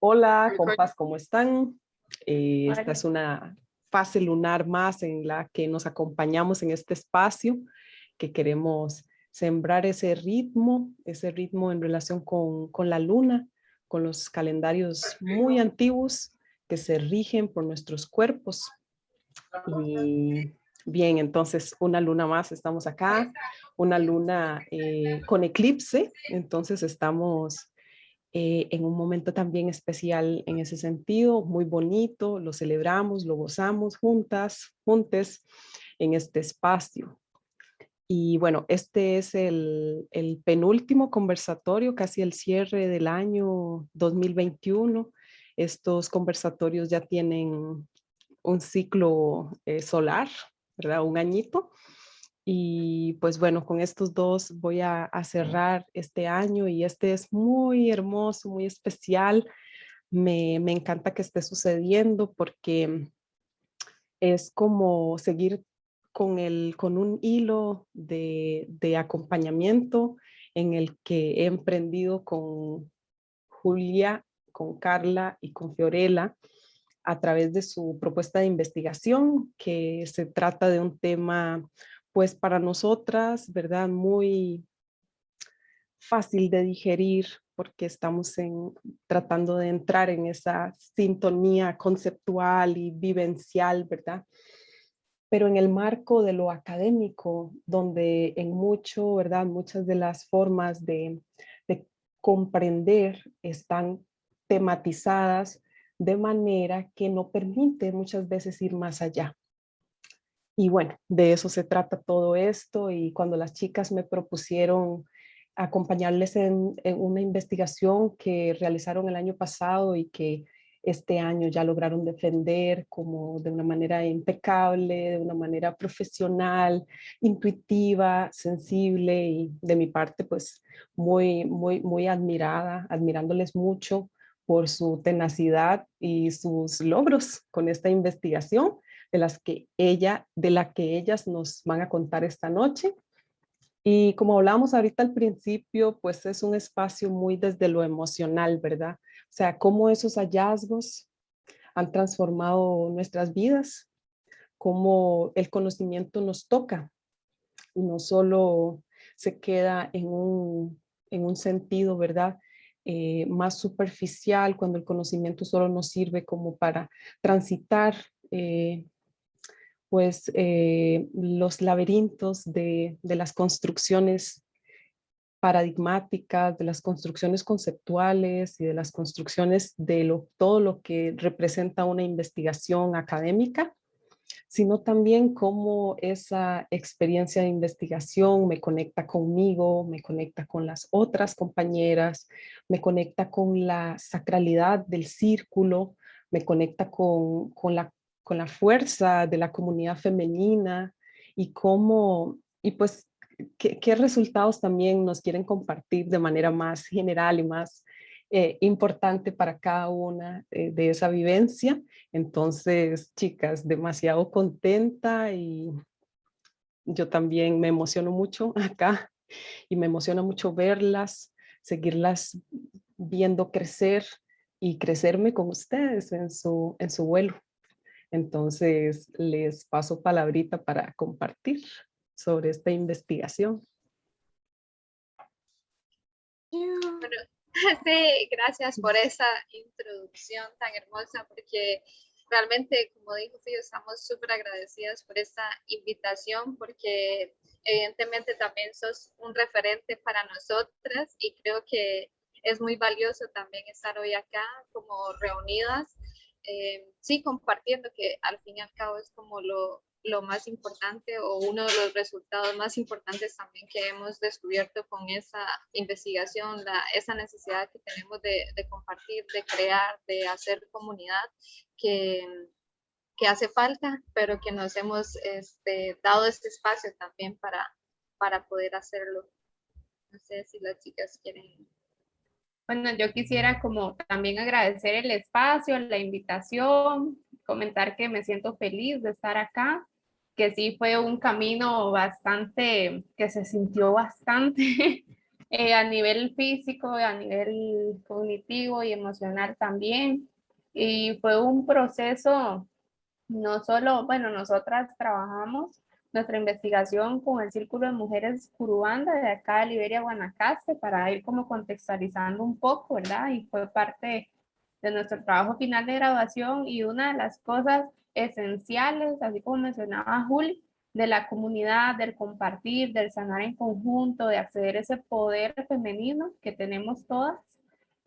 Hola, compas, ¿cómo están? Esta Vale. es una fase lunar más en la que nos acompañamos en este espacio, que queremos sembrar ese ritmo en relación con la luna, con los calendarios muy antiguos que se rigen por nuestros cuerpos. Y bien, entonces una luna más, estamos acá, una luna con eclipse, entonces estamos en un momento también especial en ese sentido, muy bonito, lo celebramos, lo gozamos juntas, juntes en este espacio. Y bueno, este es el penúltimo conversatorio, casi el cierre del año 2021. Estos conversatorios ya tienen un ciclo solar, ¿verdad? Un añito. Y pues bueno, con estos dos voy a cerrar este año y este es muy hermoso, muy especial. Me encanta que esté sucediendo porque es como seguir con un hilo de acompañamiento en el que he emprendido con Julia, con Carla y con Fiorella a través de su propuesta de investigación, que se trata de un tema, pues para nosotras, ¿verdad? Muy fácil de digerir porque estamos tratando de entrar en esa sintonía conceptual y vivencial, ¿verdad? Pero en el marco de lo académico, donde en mucho, ¿verdad? Muchas de las formas de comprender están tematizadas de manera que no permite muchas veces ir más allá. Y bueno, de eso se trata todo esto. Y cuando las chicas me propusieron acompañarles en una investigación que realizaron el año pasado y que este año ya lograron defender como de una manera impecable, de una manera profesional, intuitiva, sensible y de mi parte pues muy admirada, admirándoles mucho por su tenacidad y sus logros con esta investigación de la que ellas nos van a contar esta noche. Y como hablábamos ahorita al principio, pues es un espacio muy desde lo emocional, ¿verdad? O sea, cómo esos hallazgos han transformado nuestras vidas, cómo el conocimiento nos toca y no solo se queda en un sentido, ¿verdad? Más superficial, cuando el conocimiento solo nos sirve como para transitar pues los laberintos de las construcciones paradigmáticas, de las construcciones conceptuales y de las construcciones de todo lo que representa una investigación académica, sino también cómo esa experiencia de investigación me conecta conmigo, me conecta con las otras compañeras, me conecta con la sacralidad del círculo, me conecta con la fuerza de la comunidad femenina y cómo, y pues, qué resultados también nos quieren compartir de manera más general y más importante para cada una de esa vivencia. Entonces, chicas, demasiado contenta y yo también me emociono mucho acá y me emociona mucho verlas, seguirlas viendo crecer y crecerme con ustedes en su vuelo. Entonces, les paso palabrita para compartir sobre esta investigación. Bueno, sí, gracias por esa introducción tan hermosa, porque realmente, como dijo Fío, estamos súper agradecidas por esta invitación, porque evidentemente también sos un referente para nosotras y creo que es muy valioso también estar hoy acá como reunidas, sí, compartiendo que al fin y al cabo es como lo más importante o uno de los resultados más importantes también que hemos descubierto con esa investigación, esa necesidad que tenemos de compartir, de crear, de hacer comunidad, que, que hace falta, pero que nos hemos dado este espacio también para poder hacerlo. No sé si las chicas quieren. Bueno, yo quisiera como también agradecer el espacio, la invitación, comentar que me siento feliz de estar acá, que sí fue un camino bastante, que se sintió bastante, a nivel físico, a nivel cognitivo y emocional también. Y fue un proceso, no solo, bueno, nosotras trabajamos nuestra investigación con el Círculo de Mujeres Curubanda de acá de Liberia, Guanacaste, para ir como contextualizando un poco, ¿verdad? Y fue parte de nuestro trabajo final de graduación y una de las cosas esenciales, así como mencionaba Juli, de la comunidad, del compartir, del sanar en conjunto, de acceder a ese poder femenino que tenemos todas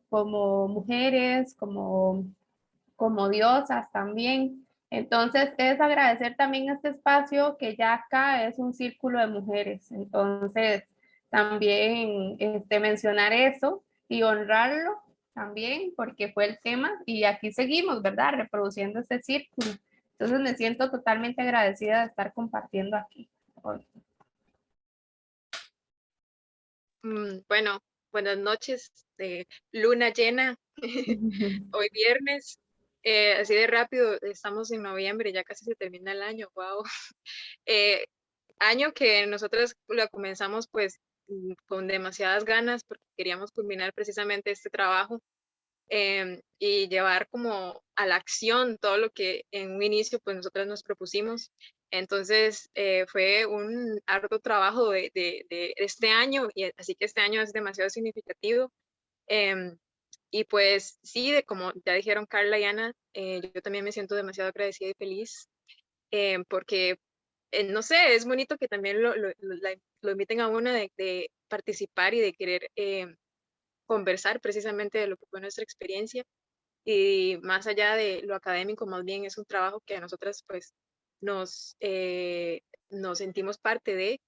como mujeres, como diosas también. Entonces es agradecer también este espacio que ya acá es un círculo de mujeres. Entonces también mencionar eso y honrarlo también porque fue el tema y aquí seguimos, ¿verdad? Reproduciendo este círculo. Entonces me siento totalmente agradecida de estar compartiendo aquí hoy. Bueno, buenas noches, luna llena, hoy viernes, así de rápido, estamos en noviembre, ya casi se termina el año, wow. Año que nosotros lo comenzamos pues con demasiadas ganas porque queríamos culminar precisamente este trabajo y llevar como a la acción todo lo que en un inicio pues nosotras nos propusimos. Entonces fue un arduo trabajo de este año y así que este año es demasiado significativo. Y pues sí, como ya dijeron Carla y Ana, yo también me siento demasiado agradecida y feliz porque, no sé, es bonito que también lo inviten a uno de participar y de querer conversar precisamente de lo que fue nuestra experiencia y más allá de lo académico, más bien es un trabajo que a nosotras pues nos sentimos parte de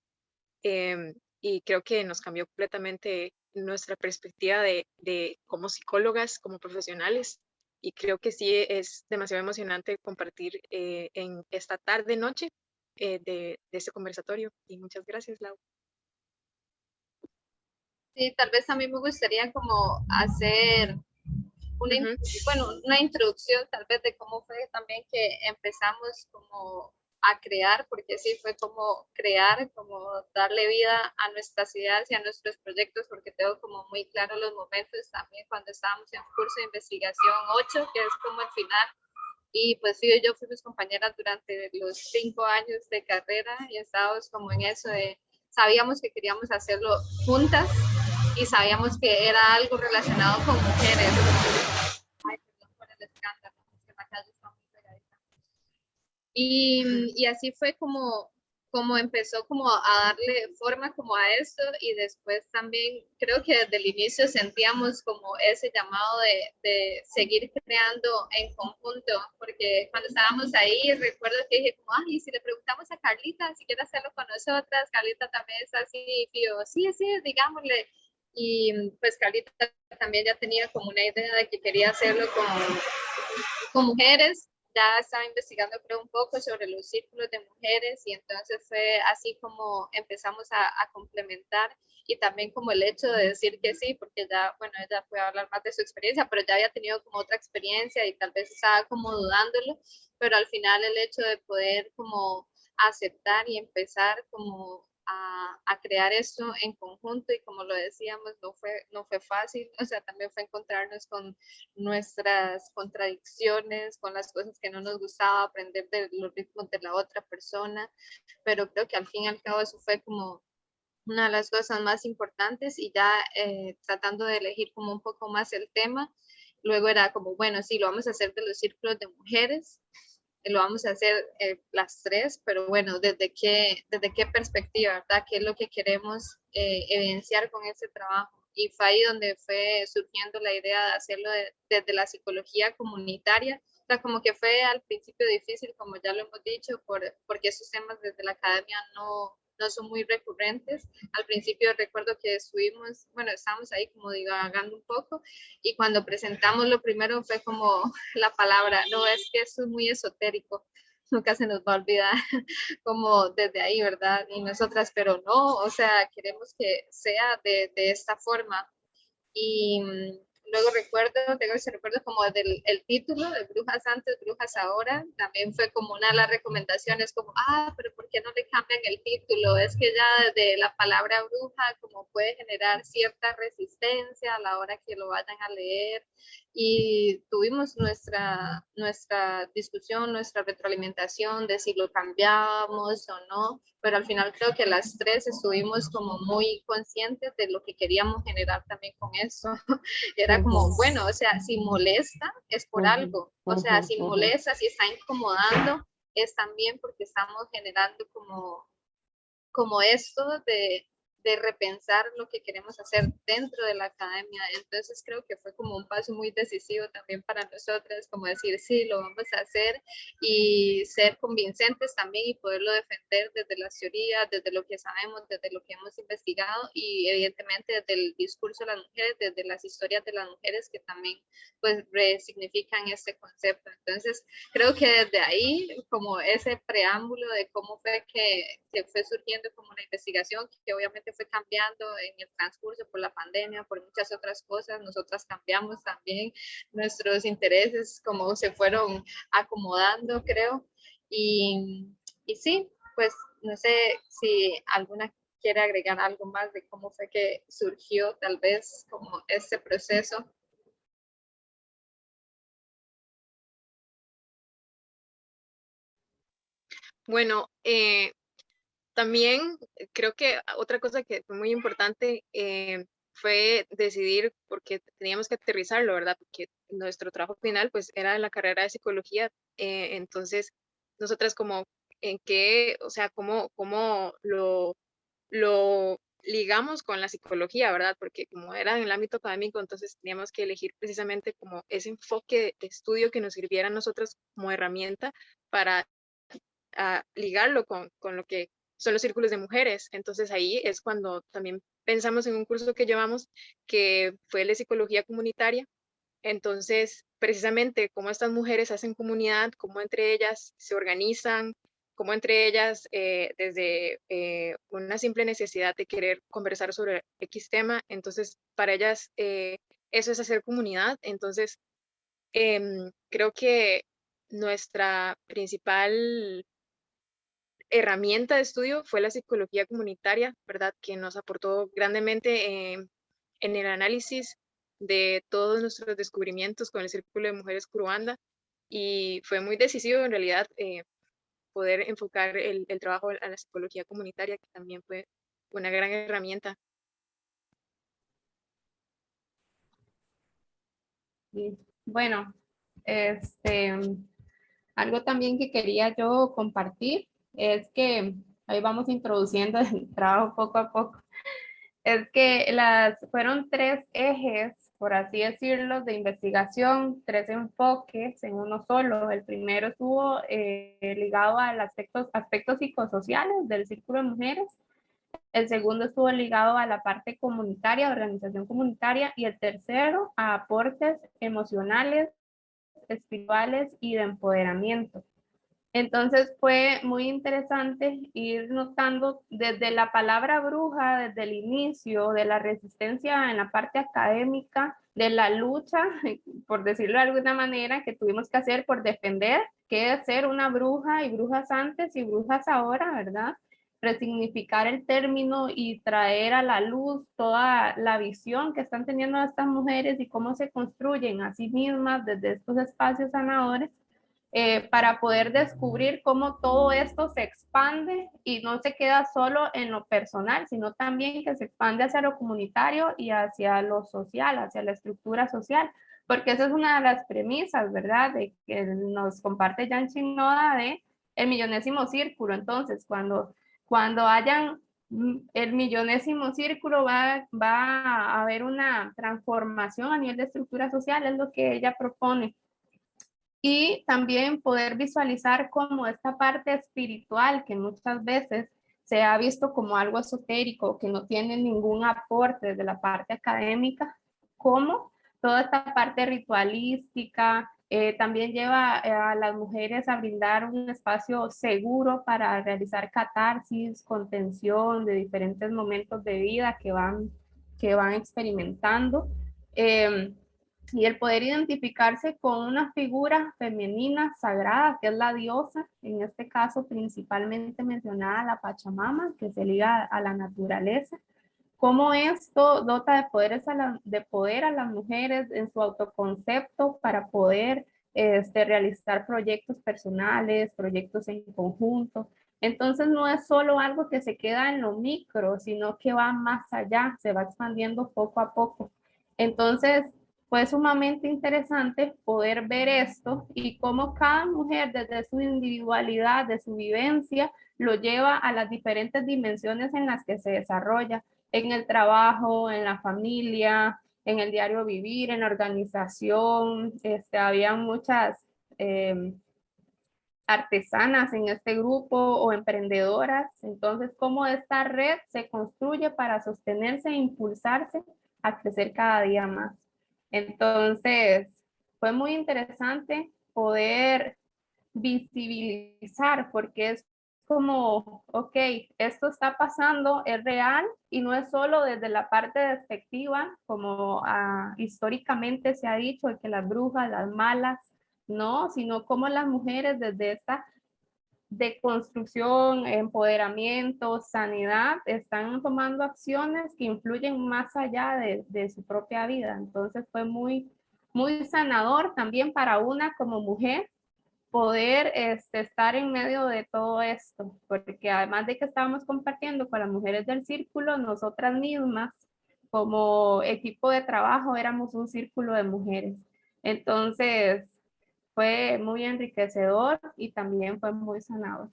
y creo que nos cambió completamente nuestra perspectiva de como psicólogas, como profesionales y creo que sí es demasiado emocionante compartir en esta tarde, noche de este conversatorio y muchas gracias, Lau. Sí, tal vez a mí me gustaría como hacer una introducción tal vez de cómo fue también que empezamos como a crear, porque sí fue como crear, como darle vida a nuestras ideas y a nuestros proyectos, porque tengo como muy claro los momentos también cuando estábamos en curso de investigación 8, que es como el final, y pues sí, yo fuimos compañeras durante los 5 años de carrera y estábamos como en eso de, sabíamos que queríamos hacerlo juntas y sabíamos que era algo relacionado con mujeres. Ay, perdón por el escándalo, es que la calle está muy pegadita. Y así fue como empezó como a darle forma como a esto y después también creo que desde el inicio sentíamos como ese llamado de seguir creando en conjunto, porque cuando estábamos ahí recuerdo que dije como, ay, si le preguntamos a Carlita si quiere hacerlo con nosotras, Carlita también es así, y yo, sí, digámosle. Y pues Carlita también ya tenía como una idea de que quería hacerlo con mujeres, ya estaba investigando creo un poco sobre los círculos de mujeres y entonces fue así como empezamos a complementar y también como el hecho de decir que sí, porque ya, bueno, ella puede hablar más de su experiencia, pero ya había tenido como otra experiencia y tal vez estaba como dudándolo, pero al final el hecho de poder como aceptar y empezar como a crear esto en conjunto y como lo decíamos, no fue fácil, o sea, también fue encontrarnos con nuestras contradicciones, con las cosas que no nos gustaba, aprender de los ritmos de la otra persona, pero creo que al fin y al cabo eso fue como una de las cosas más importantes y ya tratando de elegir como un poco más el tema, luego era como, bueno, sí, lo vamos a hacer de los círculos de mujeres, lo vamos a hacer las tres, pero bueno, desde qué perspectiva, ¿verdad? ¿Qué es lo que queremos evidenciar con ese trabajo? Y fue ahí donde fue surgiendo la idea de hacerlo desde la psicología comunitaria. O sea, como que fue al principio difícil, como ya lo hemos dicho, porque esos temas desde la academia no son muy recurrentes. Al principio recuerdo que estuvimos, bueno, estábamos ahí como divagando un poco y cuando presentamos lo primero fue como la palabra, no, es que eso es muy esotérico, nunca se nos va a olvidar como desde ahí, ¿verdad? Y nosotras, pero no, o sea, queremos que sea de esta forma. Y luego tengo ese recuerdo como del el título de Brujas Antes, Brujas Ahora, también fue como una de las recomendaciones, como, pero ¿por qué no le cambian el título? Es que ya desde la palabra bruja como puede generar cierta resistencia a la hora que lo vayan a leer, y tuvimos nuestra discusión, nuestra retroalimentación de si lo cambiábamos o no, pero al final creo que las tres estuvimos como muy conscientes de lo que queríamos generar también con eso. Era como, bueno, o sea, si molesta es por algo, o sea, si molesta, si está incomodando, es también porque estamos generando como esto de repensar lo que queremos hacer dentro de la academia. Entonces creo que fue como un paso muy decisivo también para nosotras, como decir, sí, lo vamos a hacer, y ser convincentes también y poderlo defender desde las teorías, desde lo que sabemos, desde lo que hemos investigado, y evidentemente desde el discurso de las mujeres, desde las historias de las mujeres que también pues resignifican este concepto. Entonces creo que desde ahí, como ese preámbulo de cómo fue que fue surgiendo como una investigación, que obviamente fue cambiando en el transcurso por la pandemia, por muchas otras cosas. Nosotras cambiamos también, nuestros intereses como se fueron acomodando, creo. Y sí, pues no sé si alguna quiere agregar algo más de cómo fue que surgió tal vez como este proceso. Bueno, también creo que otra cosa que fue muy importante fue decidir, porque teníamos que aterrizarlo, ¿verdad? Porque nuestro trabajo final pues era en la carrera de psicología, entonces nosotras como en qué, o sea, cómo lo ligamos con la psicología, ¿verdad? Porque como era en el ámbito académico, entonces teníamos que elegir precisamente como ese enfoque de estudio que nos sirviera a nosotras como herramienta para ligarlo con lo que son los círculos de mujeres. Entonces ahí es cuando también pensamos en un curso que llevamos que fue de psicología comunitaria. Entonces, precisamente cómo estas mujeres hacen comunidad, cómo entre ellas se organizan, cómo entre ellas desde una simple necesidad de querer conversar sobre X tema, entonces para ellas eso es hacer comunidad. Entonces, creo que nuestra principal herramienta de estudio fue la psicología comunitaria, ¿verdad? Que nos aportó grandemente en el análisis de todos nuestros descubrimientos con el Círculo de Mujeres Curubanda, y fue muy decisivo en realidad poder enfocar el trabajo a la psicología comunitaria, que también fue una gran herramienta. Bueno, algo también que quería yo compartir es que ahí vamos introduciendo el trabajo poco a poco. Es que fueron tres ejes, por así decirlo, de investigación, tres enfoques en uno solo. El primero estuvo ligado a los aspectos psicosociales del Círculo de Mujeres. El segundo estuvo ligado a la parte comunitaria, organización comunitaria, y el tercero a aportes emocionales, espirituales y de empoderamiento. Entonces fue muy interesante ir notando desde la palabra bruja, desde el inicio de la resistencia en la parte académica, de la lucha, por decirlo de alguna manera, que tuvimos que hacer por defender qué es ser una bruja, y brujas antes y brujas ahora, ¿verdad? Resignificar el término y traer a la luz toda la visión que están teniendo estas mujeres y cómo se construyen a sí mismas desde estos espacios sanadores, para poder descubrir cómo todo esto se expande y no se queda solo en lo personal, sino también que se expande hacia lo comunitario y hacia lo social, hacia la estructura social, porque esa es una de las premisas, ¿verdad?, de que nos comparte Jan Chinoda de el millonésimo círculo. Entonces, cuando hayan el millonésimo círculo va a haber una transformación a nivel de estructura social, es lo que ella propone. Y también poder visualizar como esta parte espiritual que muchas veces se ha visto como algo esotérico, que no tiene ningún aporte de la parte académica, como toda esta parte ritualística, también lleva a las mujeres a brindar un espacio seguro para realizar catarsis, contención de diferentes momentos de vida que van experimentando. y el poder identificarse con una figura femenina sagrada, que es la diosa, en este caso principalmente mencionada la Pachamama, que se liga a la naturaleza. Cómo esto dota de poder a las mujeres en su autoconcepto para poder realizar proyectos personales, proyectos en conjunto. Entonces no es solo algo que se queda en lo micro, sino que va más allá, se va expandiendo poco a poco. Entonces fue sumamente interesante poder ver esto y cómo cada mujer desde su individualidad, de su vivencia, lo lleva a las diferentes dimensiones en las que se desarrolla, en el trabajo, en la familia, en el diario vivir, en la organización. Había muchas artesanas en este grupo o emprendedoras. Entonces, cómo esta red se construye para sostenerse e impulsarse a crecer cada día más. Entonces, fue muy interesante poder visibilizar, porque es como, ok, esto está pasando, es real y no es solo desde la parte despectiva, como históricamente se ha dicho, de que las brujas, las malas, no, sino como las mujeres desde esta deconstrucción, empoderamiento, sanidad, están tomando acciones que influyen más allá de su propia vida. Entonces fue muy, muy sanador también para una como mujer poder estar en medio de todo esto, porque además de que estábamos compartiendo con las mujeres del círculo, nosotras mismas como equipo de trabajo éramos un círculo de mujeres. Entonces fue muy enriquecedor y también fue muy sanador.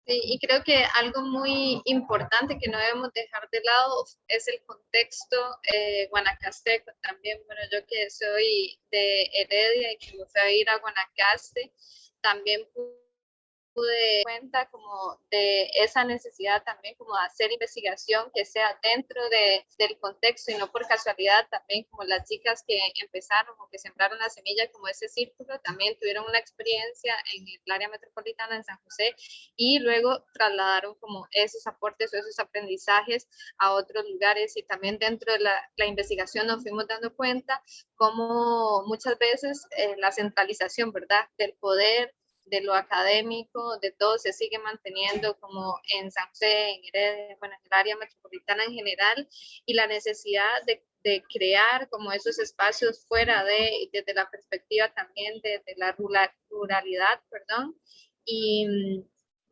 Sí, y creo que algo muy importante que no debemos dejar de lado es el contexto guanacasteco también. Bueno, yo que soy de Heredia y que me fui a ir a Guanacaste, también pude cuenta como de esa necesidad también como de hacer investigación que sea dentro del contexto y no por casualidad. También como las chicas que empezaron o que sembraron la semilla como ese círculo también tuvieron una experiencia en el área metropolitana de San José y luego trasladaron como esos aportes o esos aprendizajes a otros lugares, y también dentro de la investigación nos fuimos dando cuenta como muchas veces la centralización, ¿verdad?, del poder, de lo académico, de todo se sigue manteniendo como en San José, en Heredia, bueno, en el área metropolitana en general, y la necesidad de crear como esos espacios fuera desde la perspectiva también de la ruralidad, perdón,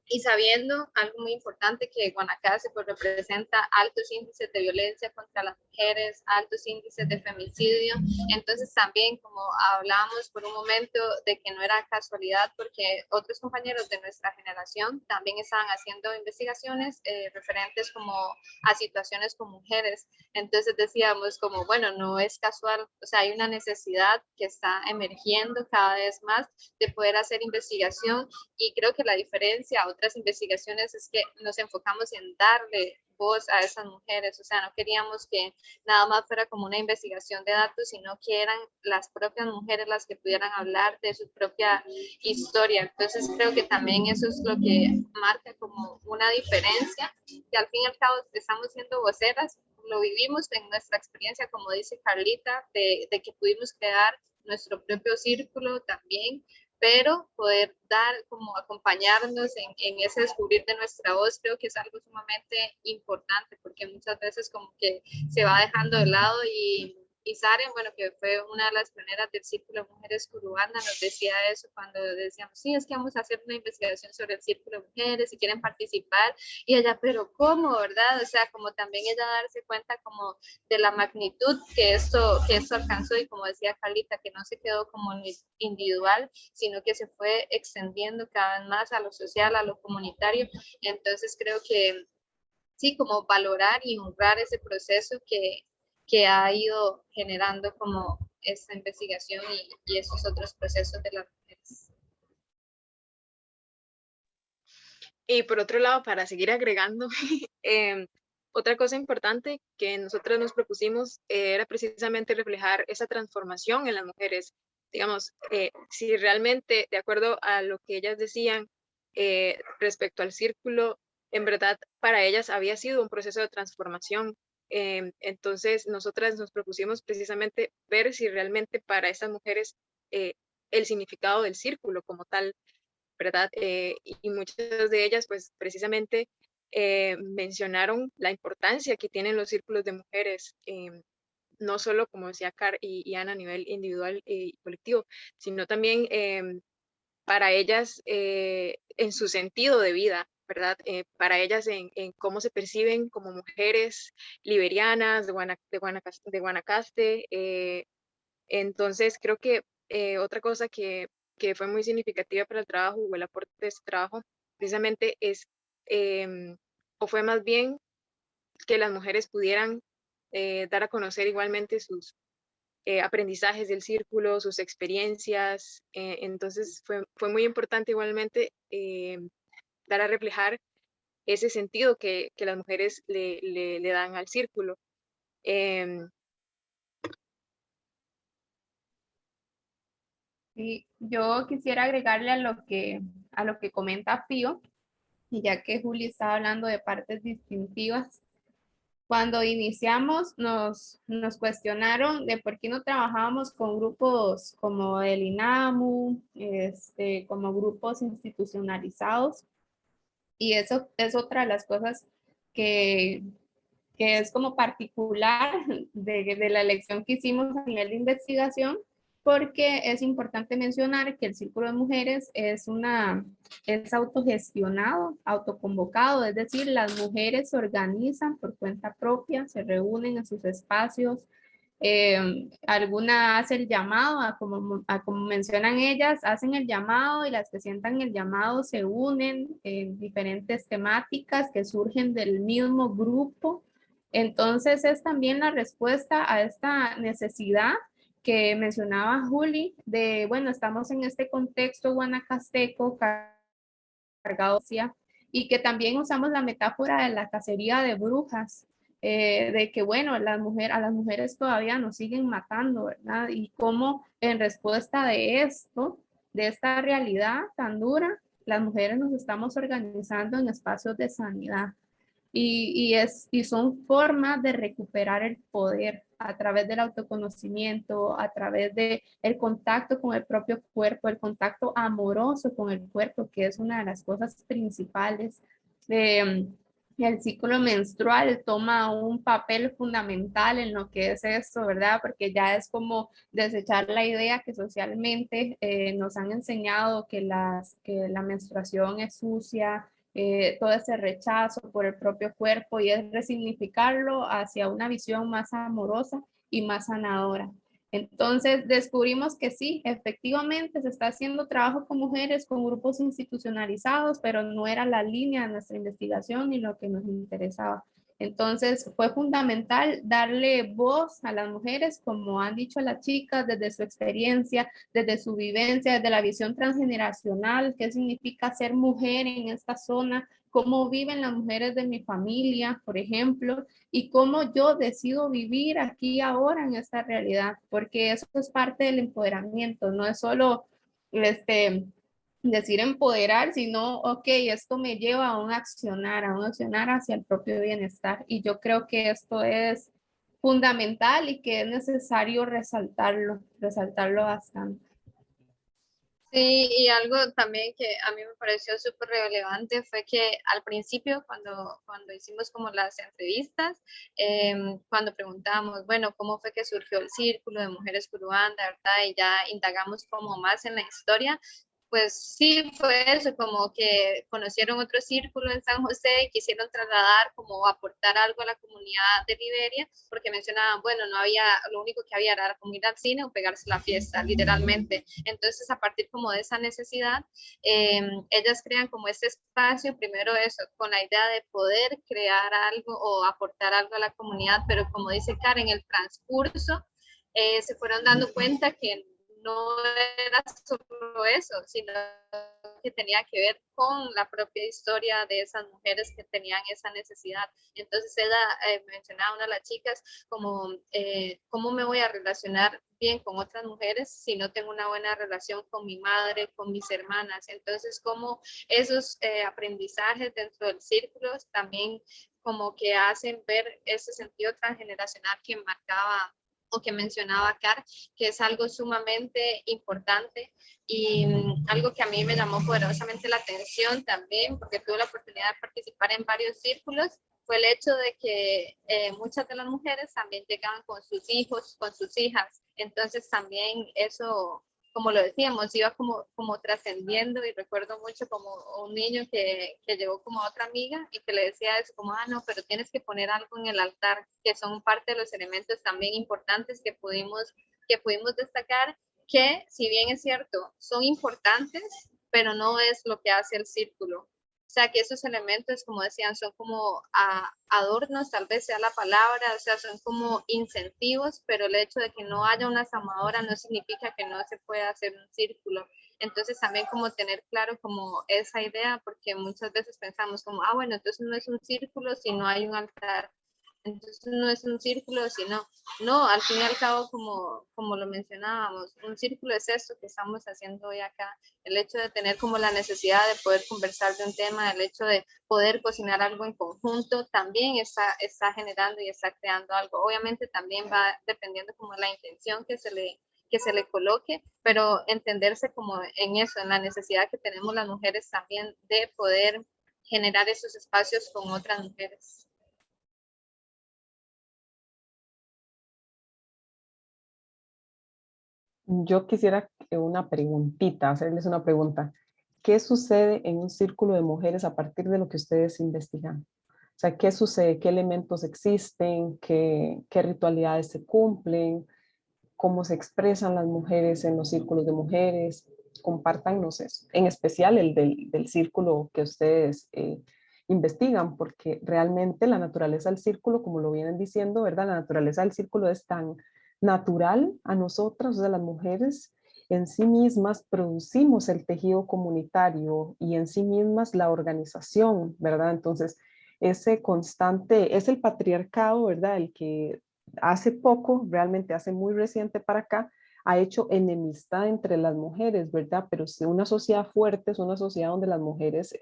y sabiendo algo muy importante, que Guanacaste pues representa altos índices de violencia contra las mujeres, altos índices de femicidio. Entonces también, como hablábamos por un momento de que no era casualidad, porque otros compañeros de nuestra generación también estaban haciendo investigaciones referentes como a situaciones con mujeres. Entonces decíamos como, bueno, no es casual, o sea, hay una necesidad que está emergiendo cada vez más de poder hacer investigación, y creo que la diferencia a otras investigaciones es que nos enfocamos en darle voz a esas mujeres. O sea, no queríamos que nada más fuera como una investigación de datos, sino que eran las propias mujeres las que pudieran hablar de su propia historia. Entonces creo que también eso es lo que marca como una diferencia, que al fin y al cabo estamos siendo voceras, lo vivimos en nuestra experiencia, como dice Carlita, de que pudimos crear nuestro propio círculo también, pero poder dar, como acompañarnos en ese descubrir de nuestra voz, creo que es algo sumamente importante, porque muchas veces como que se va dejando de lado. Y Saren, bueno, que fue una de las pioneras del Círculo de Mujeres Curubana, nos decía eso cuando decíamos, sí, es que vamos a hacer una investigación sobre el Círculo de Mujeres, si quieren participar, y ella, pero ¿cómo, verdad? O sea, como también ella darse cuenta como de la magnitud que esto alcanzó, y como decía Carlita, que no se quedó como individual, sino que se fue extendiendo cada vez más a lo social, a lo comunitario. Entonces creo que sí, como valorar y honrar ese proceso que ha ido generando como esta investigación y esos otros procesos de las mujeres. Y por otro lado, para seguir agregando, otra cosa importante que nosotros nos propusimos era precisamente reflejar esa transformación en las mujeres. Digamos, si realmente, de acuerdo a lo que ellas decían respecto al círculo, en verdad para ellas había sido un proceso de transformación Entonces, nosotras nos propusimos precisamente ver si realmente para estas mujeres el significado del círculo como tal, ¿verdad? Y muchas de ellas, pues precisamente mencionaron la importancia que tienen los círculos de mujeres, no solo, como decía Car y Ana, a nivel individual y colectivo, sino también para ellas en su sentido de vida, ¿verdad? Para ellas en cómo se perciben como mujeres liberianas de Guanacaste. Entonces, creo que otra cosa que fue muy significativa para el trabajo o el aporte de este trabajo, precisamente es, o fue más bien que las mujeres pudieran dar a conocer igualmente sus aprendizajes del círculo, sus experiencias. Entonces fue muy importante igualmente dar a reflejar ese sentido que las mujeres le dan al círculo. Em, Y yo quisiera agregarle a lo que comenta Pío, y ya que Juli estaba hablando de partes distintivas, cuando iniciamos nos cuestionaron de por qué no trabajábamos con grupos como el INAMU, como grupos institucionalizados, y eso es otra de las cosas que, que es como particular de la elección que hicimos a nivel de investigación, porque es importante mencionar que el Círculo de Mujeres es autogestionado, autoconvocado, es decir, las mujeres se organizan por cuenta propia, se reúnen en sus espacios, alguna hace el llamado, a como mencionan ellas, hacen el llamado y las que sientan el llamado se unen en diferentes temáticas que surgen del mismo grupo. Entonces es también la respuesta a esta necesidad que mencionaba Juli de, bueno, estamos en este contexto guanacasteco cargado y que también usamos la metáfora de la cacería de brujas, de que, bueno, a las mujeres todavía nos siguen matando, ¿verdad? Y cómo en respuesta de esto, de esta realidad tan dura, las mujeres nos estamos organizando en espacios de sanidad. Y son formas de recuperar el poder a través del autoconocimiento, a través del contacto con el propio cuerpo, el contacto amoroso con el cuerpo, que es una de las cosas principales. El ciclo menstrual toma un papel fundamental en lo que es esto, ¿verdad? Porque ya es como desechar la idea que socialmente nos han enseñado que que la menstruación es sucia, todo ese rechazo por el propio cuerpo, y es resignificarlo hacia una visión más amorosa y más sanadora. Entonces descubrimos que sí, efectivamente se está haciendo trabajo con mujeres, con grupos institucionalizados, pero no era la línea de nuestra investigación ni lo que nos interesaba. Entonces fue fundamental darle voz a las mujeres, como han dicho las chicas, desde su experiencia, desde su vivencia, desde la visión transgeneracional, qué significa ser mujer en esta zona, cómo viven las mujeres de mi familia, por ejemplo, y cómo yo decido vivir aquí ahora en esta realidad, porque eso es parte del empoderamiento, no es solo decir empoderar, sino, ok, esto me lleva a un accionar hacia el propio bienestar. Y yo creo que esto es fundamental y que es necesario resaltarlo bastante. Sí, y algo también que a mí me pareció súper relevante fue que al principio, cuando hicimos como las entrevistas, cuando preguntábamos, bueno, ¿cómo fue que surgió el Círculo de Mujeres Curuanda, verdad? Y ya indagamos como más en la historia, pues sí, fue eso, como que conocieron otro círculo en San José y quisieron trasladar, como aportar algo a la comunidad de Liberia, porque mencionaban, bueno, no había, lo único que había era como ir al cine o pegarse la fiesta, literalmente. Entonces, a partir como de esa necesidad, ellas crean como ese espacio, primero eso, con la idea de poder crear algo o aportar algo a la comunidad, pero como dice Karen, en el transcurso se fueron dando cuenta que no era solo eso, sino que tenía que ver con la propia historia de esas mujeres que tenían esa necesidad. Entonces ella mencionaba a una de las chicas como, ¿cómo me voy a relacionar bien con otras mujeres si no tengo una buena relación con mi madre, con mis hermanas? Entonces, como esos aprendizajes dentro del círculo también como que hacen ver ese sentido transgeneracional que marcaba o que mencionaba Car, que es algo sumamente importante y algo que a mí me llamó poderosamente la atención también, porque tuve la oportunidad de participar en varios círculos, fue el hecho de que muchas de las mujeres también llegaban con sus hijos, con sus hijas, entonces también eso, como lo decíamos, iba como trascendiendo, y recuerdo mucho como un niño que llegó como a otra amiga y que le decía eso, como, no, pero tienes que poner algo en el altar, que son parte de los elementos también importantes que pudimos destacar, que si bien es cierto, son importantes, pero no es lo que hace el círculo. O sea, que esos elementos, como decían, son como adornos, tal vez sea la palabra, o sea, son como incentivos, pero el hecho de que no haya una asamadora no significa que no se pueda hacer un círculo. Entonces también como tener claro como esa idea, porque muchas veces pensamos como, bueno, entonces no es un círculo si no hay un altar. Entonces no es un círculo, sino, no, al fin y al cabo, como lo mencionábamos, un círculo es esto que estamos haciendo hoy acá, el hecho de tener como la necesidad de poder conversar de un tema, el hecho de poder cocinar algo en conjunto, también está generando y está creando algo. Obviamente también va dependiendo como la intención que se le coloque, pero entenderse como en eso, en la necesidad que tenemos las mujeres también de poder generar esos espacios con otras mujeres. Yo quisiera una preguntita, hacerles una pregunta. ¿Qué sucede en un círculo de mujeres a partir de lo que ustedes investigan? O sea, ¿qué sucede? ¿Qué elementos existen? ¿Qué ritualidades se cumplen? ¿Cómo se expresan las mujeres en los círculos de mujeres? Compártanos eso, en especial el del círculo que ustedes investigan, porque realmente la naturaleza del círculo, como lo vienen diciendo, ¿verdad? La naturaleza del círculo es tan natural a nosotras, o sea, las mujeres en sí mismas producimos el tejido comunitario y en sí mismas la organización, ¿verdad? Entonces, ese constante, es el patriarcado, ¿verdad? El que hace poco, realmente hace muy reciente para acá, ha hecho enemistad entre las mujeres, ¿verdad? Pero si una sociedad fuerte es una sociedad donde las mujeres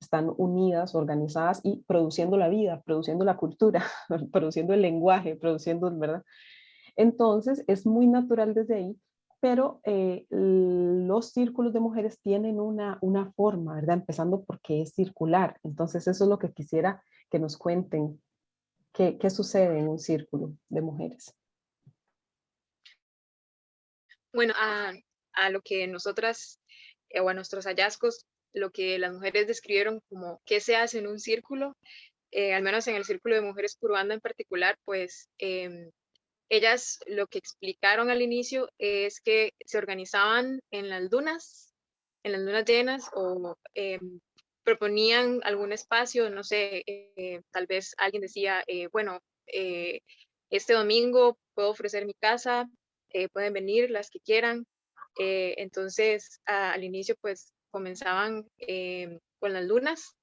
están unidas, organizadas y produciendo la vida, produciendo la cultura, produciendo el lenguaje, produciendo, ¿verdad? Entonces, es muy natural desde ahí, pero los círculos de mujeres tienen una forma, ¿verdad? Empezando porque es circular. Entonces, eso es lo que quisiera que nos cuenten. ¿Qué sucede en un círculo de mujeres? Bueno, a lo que nosotras, o a nuestros hallazgos, lo que las mujeres describieron como qué se hace en un círculo, al menos en el círculo de mujeres Curubanda en particular, pues ellas lo que explicaron al inicio es que se organizaban en las lunas llenas, o proponían algún espacio, no sé, tal vez alguien decía, bueno, este domingo puedo ofrecer mi casa, pueden venir las que quieran. Entonces, al inicio pues comenzaban con las lunas,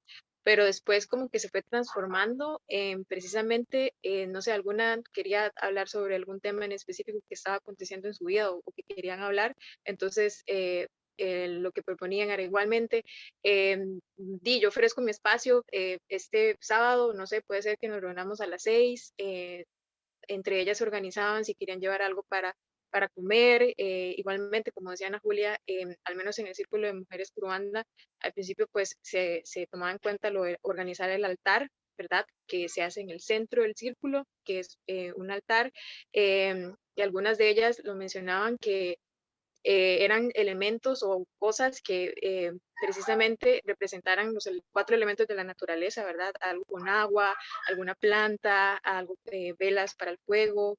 pero después como que se fue transformando en precisamente, no sé, alguna quería hablar sobre algún tema en específico que estaba aconteciendo en su vida, o que querían hablar. Entonces, lo que proponían era igualmente, yo ofrezco mi espacio este sábado, no sé, puede ser que nos reunamos a las 6, entre ellas se organizaban si querían llevar algo para comer. Igualmente, como decía Ana Julia, al menos en el círculo de mujeres Curubanda, al principio pues se tomaba en cuenta lo de organizar el altar, ¿verdad? Que se hace en el centro del círculo, que es un altar, y algunas de ellas lo mencionaban que eran elementos o cosas que precisamente representaran los 4 elementos de la naturaleza, ¿verdad? Algo con agua, alguna planta, algo, velas para el fuego,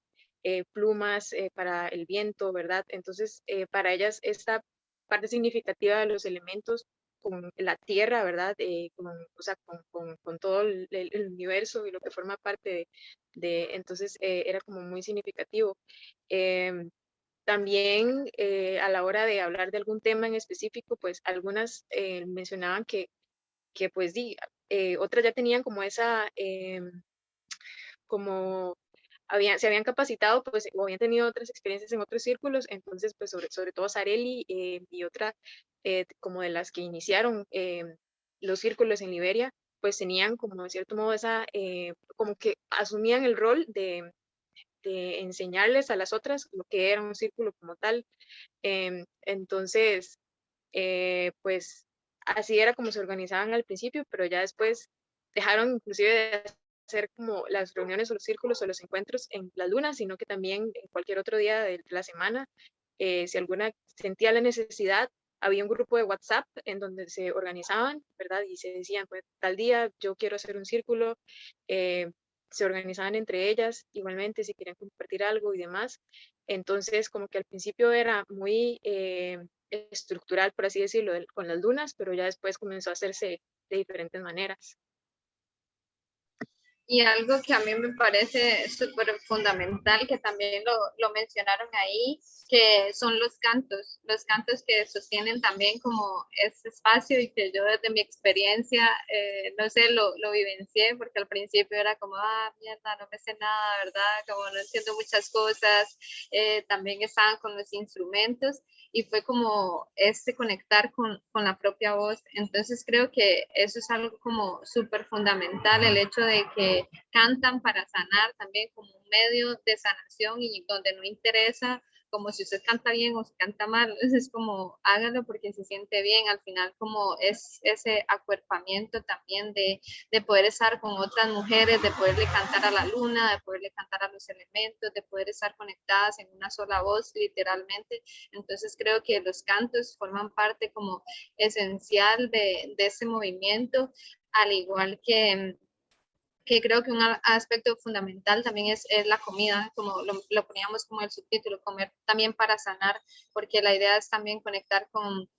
plumas para el viento, ¿verdad? Entonces, para ellas esta parte significativa de los elementos con la tierra, ¿verdad? O sea, con todo el universo y lo que forma parte entonces era como muy significativo. También a la hora de hablar de algún tema en específico, pues algunas mencionaban que pues otras ya tenían como como se habían capacitado, pues, o habían tenido otras experiencias en otros círculos. Entonces pues sobre todo Sareli, y otra como de las que iniciaron los círculos en Liberia, pues tenían como de cierto modo esa, como que asumían el rol de enseñarles a las otras lo que era un círculo como tal. Entonces, pues así era como se organizaban al principio, pero ya después dejaron inclusive de hacer como las reuniones o los círculos o los encuentros en las lunas, sino que también en cualquier otro día de la semana, si alguna sentía la necesidad, había un grupo de WhatsApp en donde se organizaban, ¿verdad? Y se decían, pues tal día yo quiero hacer un círculo, se organizaban entre ellas igualmente si querían compartir algo y demás. Entonces, como que al principio era muy estructural, por así decirlo, con las lunas, pero ya después comenzó a hacerse de diferentes maneras. Y algo que a mí me parece súper fundamental, que también lo mencionaron ahí, que son los cantos que sostienen también como este espacio y que yo desde mi experiencia, no sé, lo vivencié, porque al principio era como, mierda, no me sé nada, ¿verdad? Como no entiendo muchas cosas, también estaban con los instrumentos y fue como conectar con la propia voz. Entonces creo que eso es algo como súper fundamental, el hecho de que cantan para sanar también como un medio de sanación y donde no interesa como si usted canta bien o si canta mal, es como hágalo porque se siente bien, al final como es ese acuerpamiento también de poder estar con otras mujeres, de poderle cantar a la luna, de poderle cantar a los elementos, de poder estar conectadas en una sola voz literalmente. Entonces creo que los cantos forman parte como esencial de ese movimiento, al igual que creo que un aspecto fundamental también es la comida, como lo poníamos como el subtítulo, comer también para sanar, porque la idea es también conectar con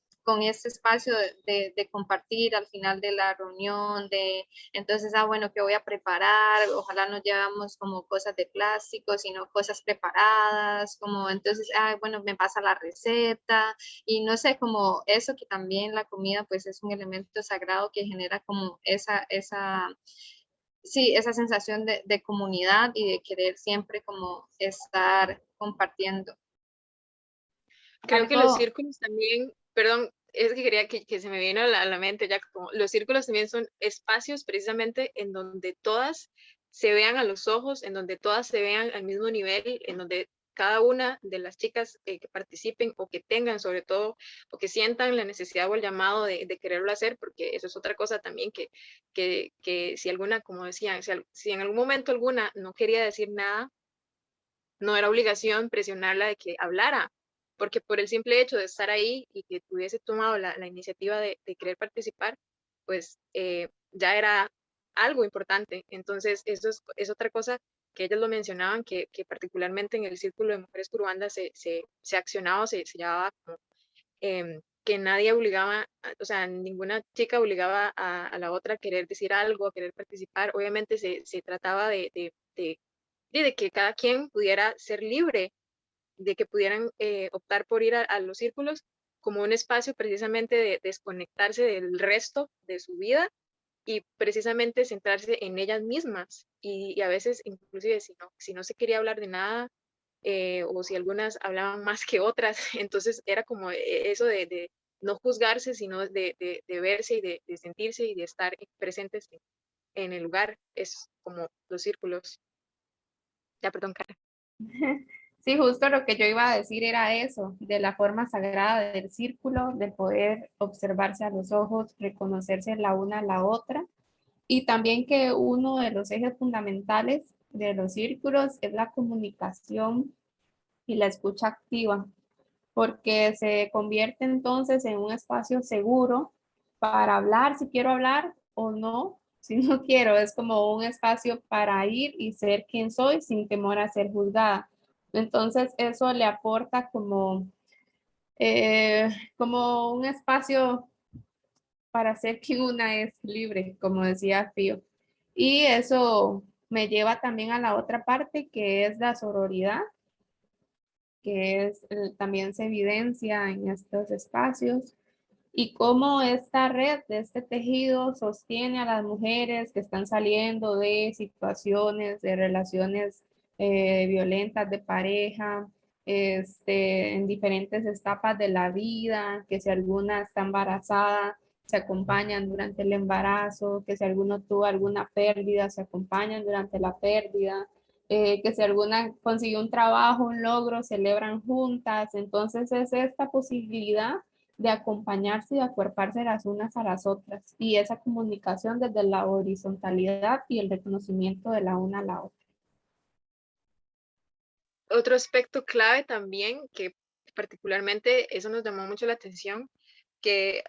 este espacio de compartir al final de la reunión, entonces, bueno, ¿qué voy a preparar? Ojalá no llevamos como cosas de plástico, sino cosas preparadas, como entonces, bueno, me pasa la receta, y no sé, como eso que también la comida pues es un elemento sagrado que genera como sí, esa sensación de comunidad y de querer siempre como estar compartiendo. Creo que los Algo, círculos también, perdón, es que quería que se me vino a la mente ya, como los círculos también son espacios precisamente en donde todas se vean a los ojos, en donde todas se vean al mismo nivel, en donde cada una de las chicas que participen o que tengan sobre todo, o que sientan la necesidad o el llamado de quererlo hacer, porque eso es otra cosa también que si alguna, como decían, si en algún momento alguna no quería decir nada, no era obligación presionarla de que hablara, porque por el simple hecho de estar ahí y que tuviese tomado la iniciativa de querer participar, pues ya era algo importante. Entonces, eso es otra cosa que ellas lo mencionaban, que particularmente en el círculo de mujeres curuandas se accionaba, se llevaba como que nadie obligaba, o sea, ninguna chica obligaba a la otra a querer decir algo, a querer participar. Obviamente se trataba de que cada quien pudiera ser libre, de que pudieran optar por ir a los círculos como un espacio precisamente de desconectarse del resto de su vida y precisamente centrarse en ellas mismas. Y a veces, inclusive, si no se quería hablar de nada, o si algunas hablaban más que otras, entonces era como eso de no juzgarse, sino de verse y de sentirse y de estar presentes en el lugar. Es como los círculos. Ya, perdón, Karen. sí, justo lo que yo iba a decir era eso, de la forma sagrada del círculo, de poder observarse a los ojos, reconocerse la una a la otra, y también que uno de los ejes fundamentales de los círculos es la comunicación y la escucha activa, porque se convierte entonces en un espacio seguro para hablar si quiero hablar o no, si no quiero. Es como un espacio para ir y ser quien soy sin temor a ser juzgada. Entonces eso le aporta como un espacio para ser quien una es libre, como decía Fío. Y eso me lleva también a la otra parte que es la sororidad, que también se evidencia en estos espacios, y cómo esta red de este tejido sostiene a las mujeres que están saliendo de situaciones, de relaciones violentas de pareja, en diferentes etapas de la vida, que si alguna está embarazada, se acompañan durante el embarazo, que si alguno tuvo alguna pérdida, se acompañan durante la pérdida, que si alguna consiguió un trabajo, un logro, celebran juntas. Entonces es esta posibilidad de acompañarse y de acuerparse las unas a las otras, y esa comunicación desde la horizontalidad y el reconocimiento de la una a la otra. Otro aspecto clave también, que particularmente eso nos llamó mucho la atención, que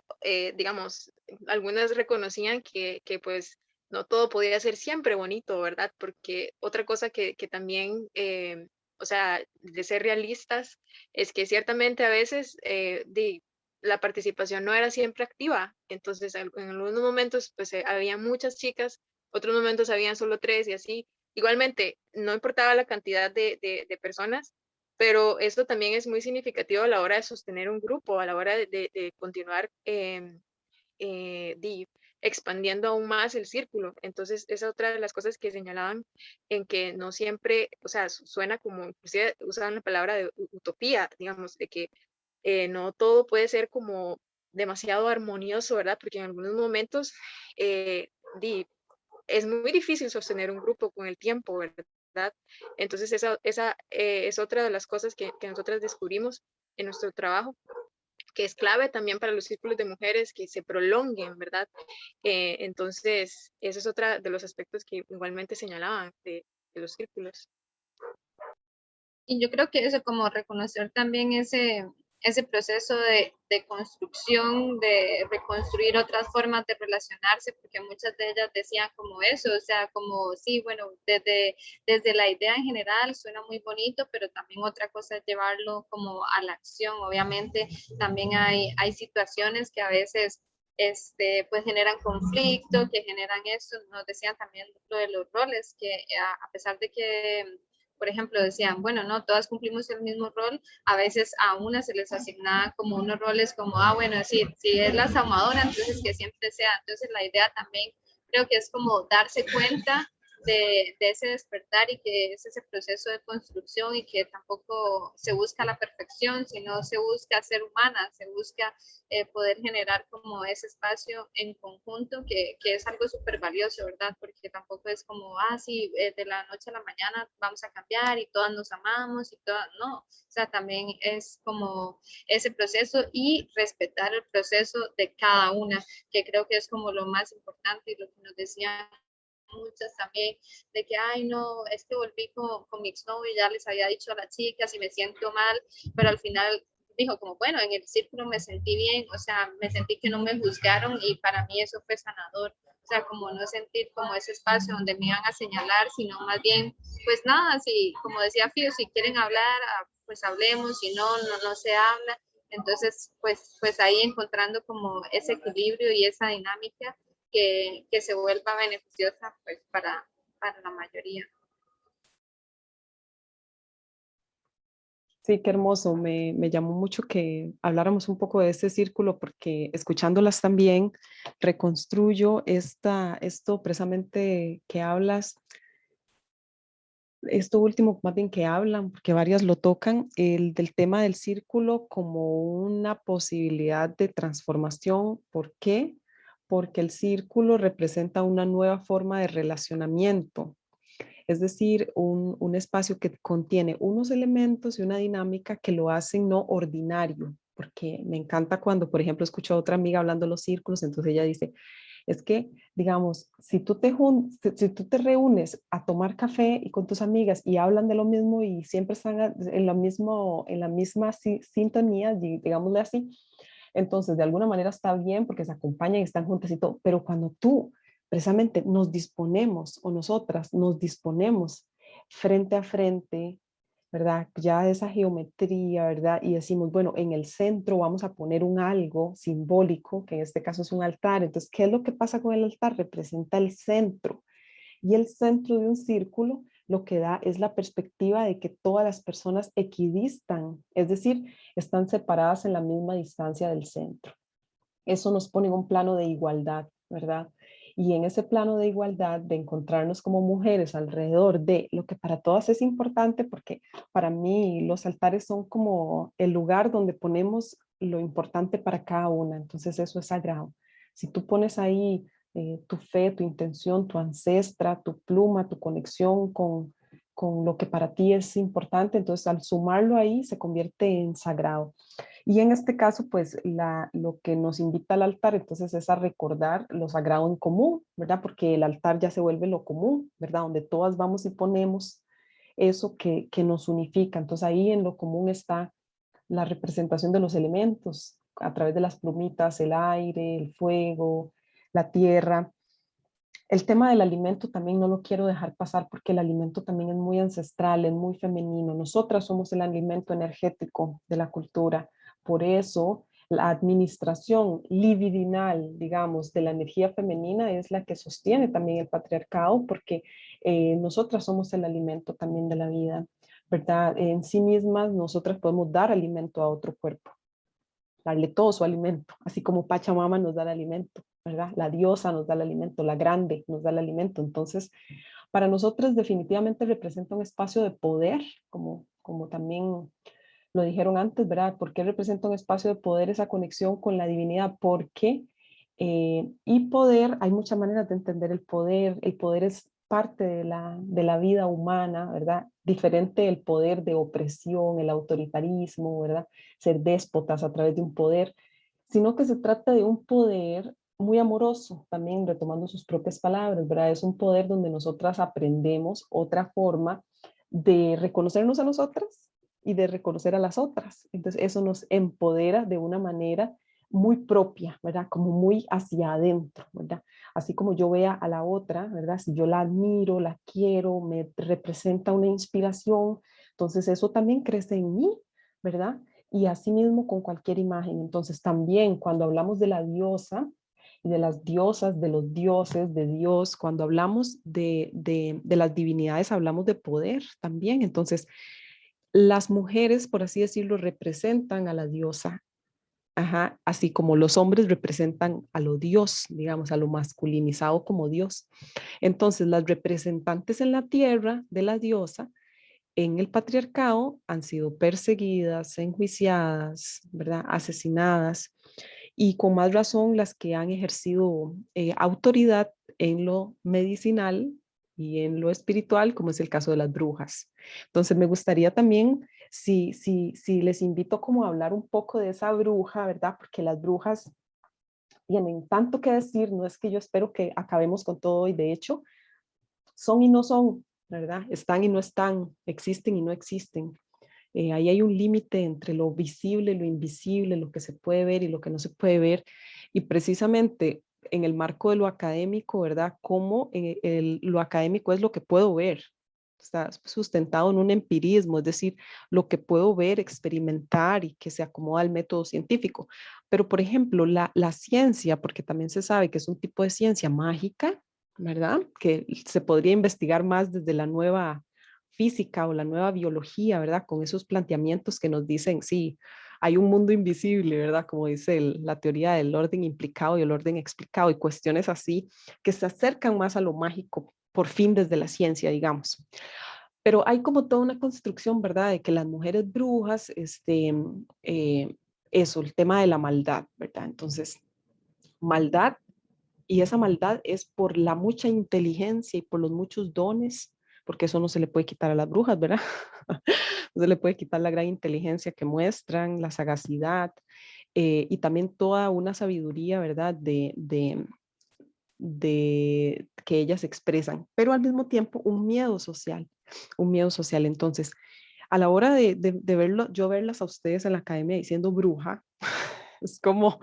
digamos, algunas reconocían que pues no todo podía ser siempre bonito, ¿verdad? Porque otra cosa que también, o sea, de ser realistas, es que ciertamente a veces la participación no era siempre activa. Entonces, en algunos momentos, pues había muchas chicas, otros momentos habían solo 3 y así. Igualmente, no importaba la cantidad de personas, pero esto también es muy significativo a la hora de sostener un grupo, a la hora de continuar expandiendo aún más el círculo. Entonces, esa es otra de las cosas que señalaban, en que no siempre, o sea, suena como, inclusive usaban la palabra de utopía, digamos, de que no todo puede ser como demasiado armonioso, ¿verdad? Porque en algunos momentos eh, es muy difícil sostener un grupo con el tiempo, ¿verdad? Entonces esa es otra de las cosas que nosotras descubrimos en nuestro trabajo, que es clave también para los círculos de mujeres, que se prolonguen, ¿verdad? Entonces, ese es otro de los aspectos que igualmente señalaban de los círculos. Y yo creo que eso, como reconocer también ese proceso de construcción, de reconstruir otras formas de relacionarse, porque muchas de ellas decían como eso, o sea, como sí, bueno, desde la idea en general suena muy bonito, pero también otra cosa es llevarlo como a la acción. Obviamente también hay situaciones que a veces pues generan conflicto, que generan eso. Nos decían también lo de los roles, que a pesar de que por ejemplo, decían, bueno, no, todas cumplimos el mismo rol, a veces a una se les asignaba como unos roles como, bueno, si es la asamadora, entonces que siempre sea. Entonces la idea también creo que es como darse cuenta de ese despertar, y que es ese proceso de construcción, y que tampoco se busca la perfección, sino se busca ser humana, se busca poder generar como ese espacio en conjunto, que es algo súper valioso, ¿verdad? Porque tampoco es como, sí, de la noche a la mañana vamos a cambiar y todas nos amamos y todas, no, o sea, también es como ese proceso y respetar el proceso de cada una, que creo que es como lo más importante, y lo que nos decían muchas también, de que, ay, no, es que volví con mi exnovio y ya les había dicho a las chicas y me siento mal, pero al final dijo como, bueno, en el círculo me sentí bien, o sea, me sentí que no me juzgaron, y para mí eso fue sanador. O sea, como no sentir como ese espacio donde me iban a señalar, sino más bien, pues nada, si, como decía Fío, si quieren hablar, pues hablemos, si no, no se habla. Entonces, pues ahí encontrando como ese equilibrio y esa dinámica que se vuelva beneficiosa pues para la mayoría. Sí, qué hermoso. Me llamó mucho que habláramos un poco de este círculo, porque escuchándolas también reconstruyo esto precisamente que hablas, esto último más bien que hablan, porque varias lo tocan, el del tema del círculo como una posibilidad de transformación. ¿Por qué? Porque el círculo representa una nueva forma de relacionamiento. Es decir, un espacio que contiene unos elementos y una dinámica que lo hacen no ordinario, porque me encanta cuando, por ejemplo, escucho a otra amiga hablando de los círculos, entonces ella dice, es que, digamos, si tú te reúnes a tomar café y con tus amigas y hablan de lo mismo y siempre están en la misma sintonía, digámosle así, entonces de alguna manera está bien porque se acompañan y están juntas y todo, pero cuando tú precisamente nos disponemos, o nosotras nos disponemos frente a frente, ¿verdad? Ya esa geometría, ¿verdad? Y decimos, bueno, en el centro vamos a poner un algo simbólico, que en este caso es un altar. Entonces, ¿qué es lo que pasa con el altar? Representa el centro. Y el centro de un círculo lo que da es la perspectiva de que todas las personas equidistan, es decir, están separadas en la misma distancia del centro. Eso nos pone en un plano de igualdad, ¿verdad? Y en ese plano de igualdad, de encontrarnos como mujeres alrededor de lo que para todas es importante, porque para mí los altares son como el lugar donde ponemos lo importante para cada una, entonces eso es sagrado. Si tú pones ahí tu fe, tu intención, tu ancestra, tu pluma, tu conexión con lo que para ti es importante, entonces al sumarlo ahí se convierte en sagrado. Y en este caso, pues lo que nos invita al altar, entonces es a recordar lo sagrado en común, ¿verdad? Porque el altar ya se vuelve lo común, ¿verdad? Donde todas vamos y ponemos eso que nos unifica. Entonces ahí en lo común está la representación de los elementos a través de las plumitas, el aire, el fuego, la tierra. El tema del alimento también no lo quiero dejar pasar porque el alimento también es muy ancestral, es muy femenino. Nosotras somos el alimento energético de la cultura. Por eso la administración libidinal, digamos, de la energía femenina es la que sostiene también el patriarcado porque nosotras somos el alimento también de la vida, ¿verdad? En sí mismas nosotras podemos dar alimento a otro cuerpo, darle todo su alimento, así como Pachamama nos da el alimento, ¿verdad? La diosa nos da el alimento, la grande nos da el alimento. Entonces, para nosotros definitivamente representa un espacio de poder, como también lo dijeron antes, ¿verdad? ¿Por qué representa un espacio de poder esa conexión con la divinidad? Porque, y poder, hay muchas maneras de entender el poder es parte de la vida humana, ¿verdad? Diferente el poder de opresión, el autoritarismo, ¿verdad? Ser déspotas a través de un poder, sino que se trata de un poder muy amoroso, también retomando sus propias palabras, ¿verdad? Es un poder donde nosotras aprendemos otra forma de reconocernos a nosotras y de reconocer a las otras. Entonces eso nos empodera de una manera muy propia, ¿verdad? Como muy hacia adentro, ¿verdad? Así como yo vea a la otra, ¿verdad? Si yo la admiro, la quiero, me representa una inspiración, entonces eso también crece en mí, ¿verdad? Y así mismo con cualquier imagen. Entonces también cuando hablamos de la diosa y de las diosas, de los dioses, de Dios, cuando hablamos de las divinidades, hablamos de poder también. Entonces, las mujeres, por así decirlo, representan a la diosa, ajá, así como los hombres representan a lo Dios, digamos, a lo masculinizado como Dios. Entonces, las representantes en la tierra de la diosa, en el patriarcado, han sido perseguidas, enjuiciadas, ¿verdad? Asesinadas, y con más razón las que han ejercido autoridad en lo medicinal y en lo espiritual, como es el caso de las brujas. Entonces me gustaría también, si les invito como a hablar un poco de esa bruja, ¿verdad? Porque las brujas tienen tanto que decir, no es que yo espero que acabemos con todo y de hecho son y no son, ¿verdad? Están y no están, existen y no existen. Ahí hay un límite entre lo visible, lo invisible, lo que se puede ver y lo que no se puede ver. Y precisamente en el marco de lo académico, ¿verdad? Cómo lo académico es lo que puedo ver. Está sustentado en un empirismo, es decir, lo que puedo ver, experimentar y que se acomoda al método científico. Pero, por ejemplo, la ciencia, porque también se sabe que es un tipo de ciencia mágica, ¿verdad? Que se podría investigar más desde la nueva física o la nueva biología, ¿verdad? Con esos planteamientos que nos dicen, sí, hay un mundo invisible, ¿verdad? Como dice la teoría del orden implicado y el orden explicado y cuestiones así que se acercan más a lo mágico, por fin desde la ciencia, digamos. Pero hay como toda una construcción, ¿verdad? De que las mujeres brujas, eh, eso, el tema de la maldad, ¿verdad? Entonces, maldad, y esa maldad es por la mucha inteligencia y por los muchos dones, porque eso no se le puede quitar a las brujas, ¿verdad? No se le puede quitar la gran inteligencia que muestran, la sagacidad y también toda una sabiduría, ¿verdad? De que ellas expresan, pero al mismo tiempo un miedo social, un miedo social. Entonces, a la hora de verlo, yo verlas a ustedes en la academia diciendo bruja, es como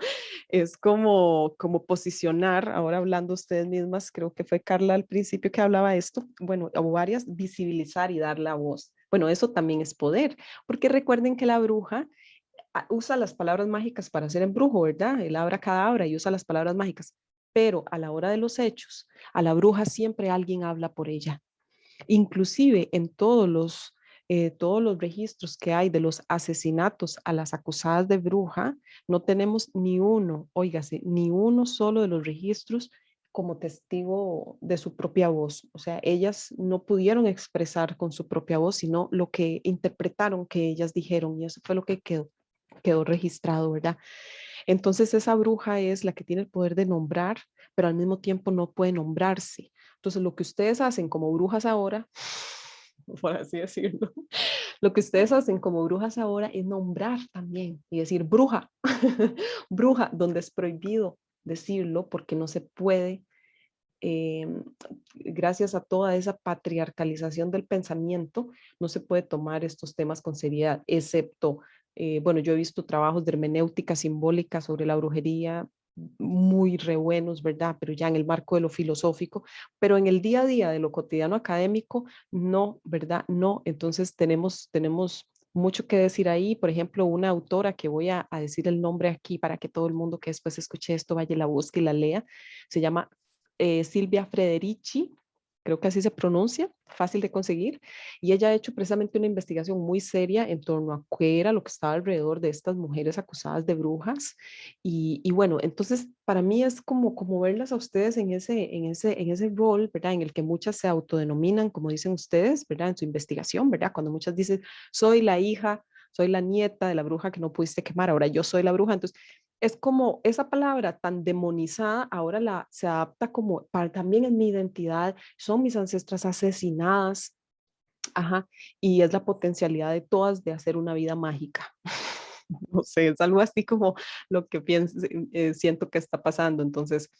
posicionar, ahora hablando ustedes mismas, creo que fue Carla al principio que hablaba de esto, bueno, o varias, visibilizar y dar la voz. Bueno, eso también es poder, porque recuerden que la bruja usa las palabras mágicas para hacer embrujo, ¿verdad? El abracadabra y usa las palabras mágicas, pero a la hora de los hechos, a la bruja siempre alguien habla por ella. Inclusive en todos los registros que hay de los asesinatos a las acusadas de bruja, no tenemos ni uno, óigase, ni uno solo de los registros como testigo de su propia voz. O sea, ellas no pudieron expresar con su propia voz, sino lo que interpretaron que ellas dijeron y eso fue lo que quedó. quedó registrado, ¿verdad? Entonces esa bruja es la que tiene el poder de nombrar, pero al mismo tiempo no puede nombrarse. Entonces lo que ustedes hacen como brujas ahora, por así decirlo, lo que ustedes hacen como brujas ahora es nombrar también y decir bruja, bruja, donde es prohibido decirlo porque no se puede, eh, gracias a toda esa patriarcalización del pensamiento, no se puede tomar estos temas con seriedad, excepto, bueno, yo he visto trabajos de hermenéutica simbólica sobre la brujería muy re buenos, ¿verdad? Pero ya en el marco de lo filosófico, pero en el día a día de lo cotidiano académico, no, ¿verdad? No, entonces tenemos mucho que decir ahí. Por ejemplo, una autora que voy a decir el nombre aquí para que todo el mundo que después escuche esto vaya y la busque y la lea, se llama Silvia Frederici, creo que así se pronuncia, fácil de conseguir, y ella ha hecho precisamente una investigación muy seria en torno a qué era lo que estaba alrededor de estas mujeres acusadas de brujas, y bueno, entonces para mí es como verlas a ustedes en ese rol, ¿verdad? En el que muchas se autodenominan, como dicen ustedes, ¿verdad? En su investigación, ¿verdad? Cuando muchas dicen, soy la hija, soy la nieta de la bruja que no pudiste quemar, ahora yo soy la bruja, entonces es como esa palabra tan demonizada, ahora se adapta como para, también en mi identidad, son mis ancestras asesinadas, ajá, y es la potencialidad de todas de hacer una vida mágica. No sé, es algo así como lo que pienso, siento que está pasando. Entonces,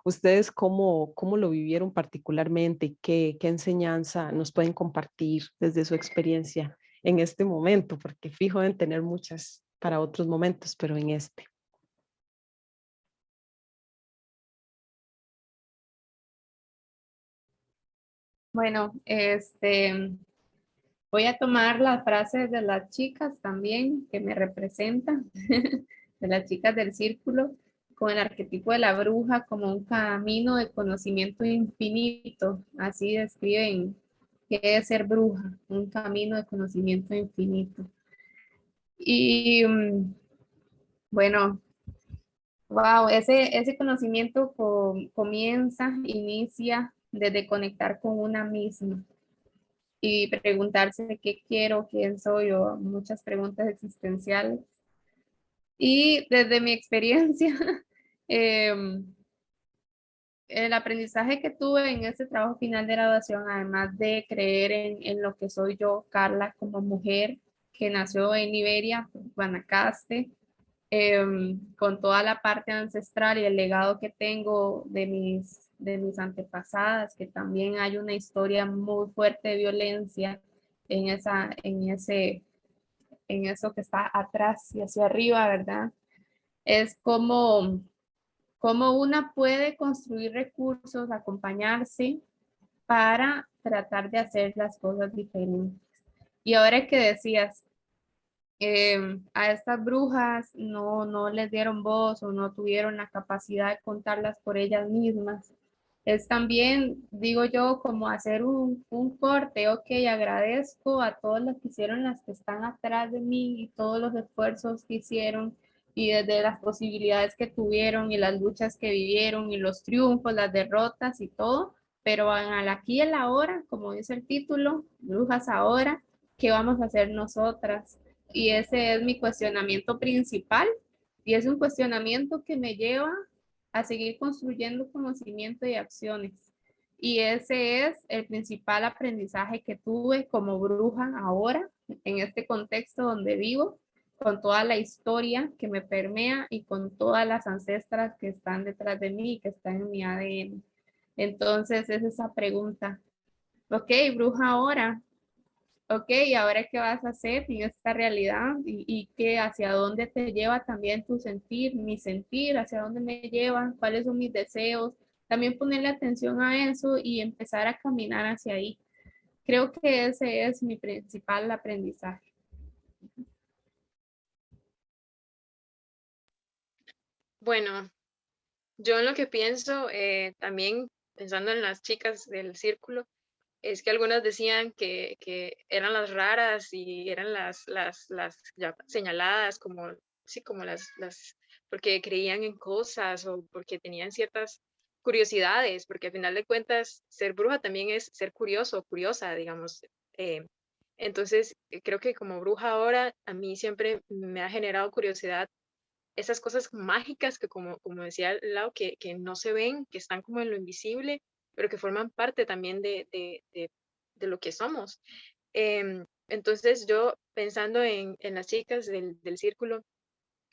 ¿ustedes cómo lo vivieron particularmente y qué enseñanza nos pueden compartir desde su experiencia en este momento? Porque fijo en tener muchas para otros momentos, pero en este. Bueno, voy a tomar las frases de las chicas también que me representan, de las chicas del círculo, con el arquetipo de la bruja como un camino de conocimiento infinito. Así describen qué es ser bruja, un camino de conocimiento infinito. Y bueno, wow, ese conocimiento inicia desde conectar con una misma y preguntarse qué quiero, quién soy, o muchas preguntas existenciales. Y desde mi experiencia, el aprendizaje que tuve en ese trabajo final de graduación, además de creer en lo que soy yo, Carla, como mujer que nació en Liberia, Guanacaste, con toda la parte ancestral y el legado que tengo de mis antepasadas, que también hay una historia muy fuerte de violencia en eso que está atrás y hacia arriba, ¿verdad? Es como una puede construir recursos, acompañarse para tratar de hacer las cosas diferentes. Y ahora que decías, a estas brujas no les dieron voz o no tuvieron la capacidad de contarlas por ellas mismas. Es también, digo yo, como hacer un corte, ok, agradezco a todas las que hicieron, las que están atrás de mí y todos los esfuerzos que hicieron y desde las posibilidades que tuvieron y las luchas que vivieron y los triunfos, las derrotas y todo, pero al aquí y a la hora, como dice el título, brujas ahora, ¿qué vamos a hacer nosotras? Y ese es mi cuestionamiento principal y es un cuestionamiento que me lleva a seguir construyendo conocimiento y acciones. Y ese es el principal aprendizaje que tuve como bruja ahora, en este contexto donde vivo, con toda la historia que me permea y con todas las ancestras que están detrás de mí y que están en mi ADN. Entonces es esa pregunta, ok, bruja ahora, ok, ¿ahora qué vas a hacer en esta realidad? Y qué, hacia dónde te lleva también tu sentir, mi sentir, hacia dónde me lleva, cuáles son mis deseos? También ponerle atención a eso y empezar a caminar hacia ahí. Creo que ese es mi principal aprendizaje. Bueno, yo en lo que pienso, también pensando en las chicas del círculo, es que algunas decían que eran las raras y eran las ya señaladas como, sí, como porque creían en cosas o porque tenían ciertas curiosidades, porque al final de cuentas ser bruja también es ser curioso o curiosa, digamos. Entonces, creo que como bruja ahora, a mí siempre me ha generado curiosidad esas cosas mágicas que, como decía Lau, que no se ven, que están como en lo invisible, pero que forman parte también de lo que somos. Entonces, yo pensando en las chicas del círculo,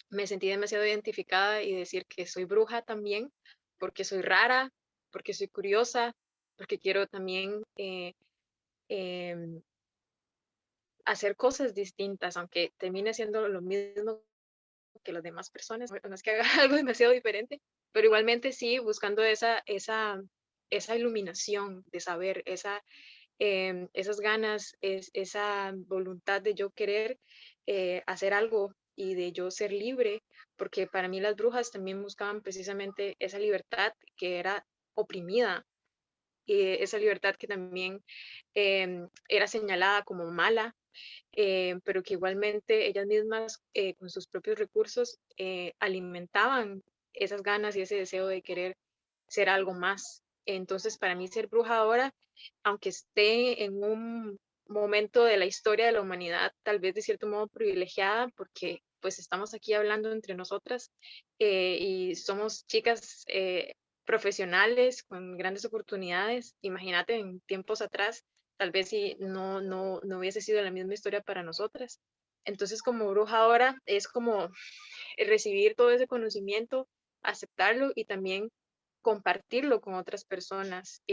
me sentí demasiado identificada y decir que soy bruja también, porque soy rara, porque soy curiosa, porque quiero también em, hacer cosas distintas, aunque termine siendo lo mismo que las demás personas, no es que haga algo demasiado diferente, pero igualmente sí, buscando esa iluminación de saber, esas ganas, esa voluntad de yo querer hacer algo y de yo ser libre, porque para mí las brujas también buscaban precisamente esa libertad que era oprimida, y esa libertad que también era señalada como mala, pero que igualmente ellas mismas con sus propios recursos alimentaban esas ganas y ese deseo de querer ser algo más. Entonces, para mí ser bruja ahora, aunque esté en un momento de la historia de la humanidad, tal vez de cierto modo privilegiada, porque pues estamos aquí hablando entre nosotras y somos chicas profesionales con grandes oportunidades. Imagínate en tiempos atrás, tal vez si no hubiese sido la misma historia para nosotras. Entonces, como bruja ahora, es como recibir todo ese conocimiento, aceptarlo y también compartirlo con otras personas,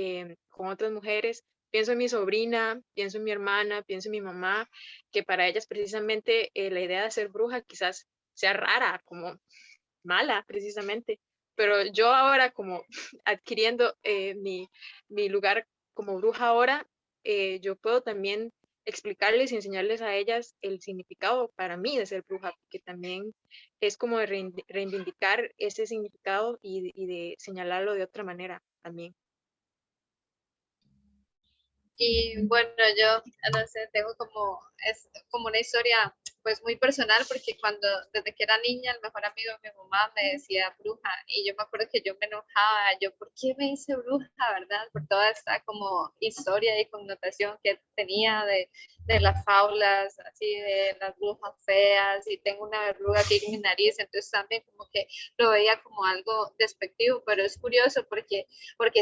con otras mujeres. Pienso en mi sobrina, pienso en mi hermana, pienso en mi mamá, que para ellas precisamente la idea de ser bruja quizás sea rara, como mala precisamente, pero yo ahora como adquiriendo mi lugar como bruja ahora, yo puedo también explicarles y enseñarles a ellas el significado para mí de ser bruja, porque también es como de reivindicar ese significado y de señalarlo de otra manera también. Y bueno, yo no sé, tengo como, es como una historia pues muy personal porque cuando desde que era niña el mejor amigo de mi mamá me decía bruja y yo me acuerdo que yo me enojaba, yo ¿por qué me dice bruja, verdad? Por toda esta como historia y connotación que tenía de las faulas, así de las brujas feas y tengo una verruga aquí en mi nariz, entonces también como que lo veía como algo despectivo, pero es curioso porque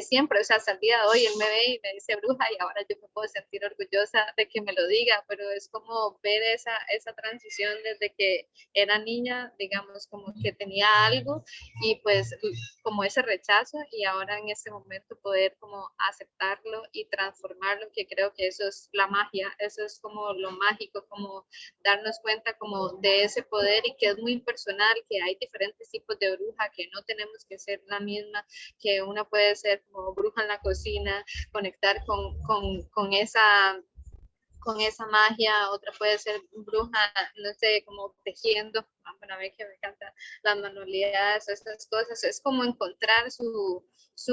siempre, o sea, hasta el día de hoy él me ve y me dice bruja y ahora yo me puedo sentir orgullosa de que me lo diga, pero es como ver esa transición desde que era niña, digamos, como que tenía algo y pues como ese rechazo y ahora en este momento poder como aceptarlo y transformarlo, que creo que eso es la magia, eso es como lo mágico, como darnos cuenta como de ese poder y que es muy personal, que hay diferentes tipos de bruja, que no tenemos que ser la misma, que una puede ser como bruja en la cocina, conectar con esa magia, otra puede ser bruja, no sé, como tejiendo, bueno, a mí que me encantan las manualidades, estas cosas, es como encontrar su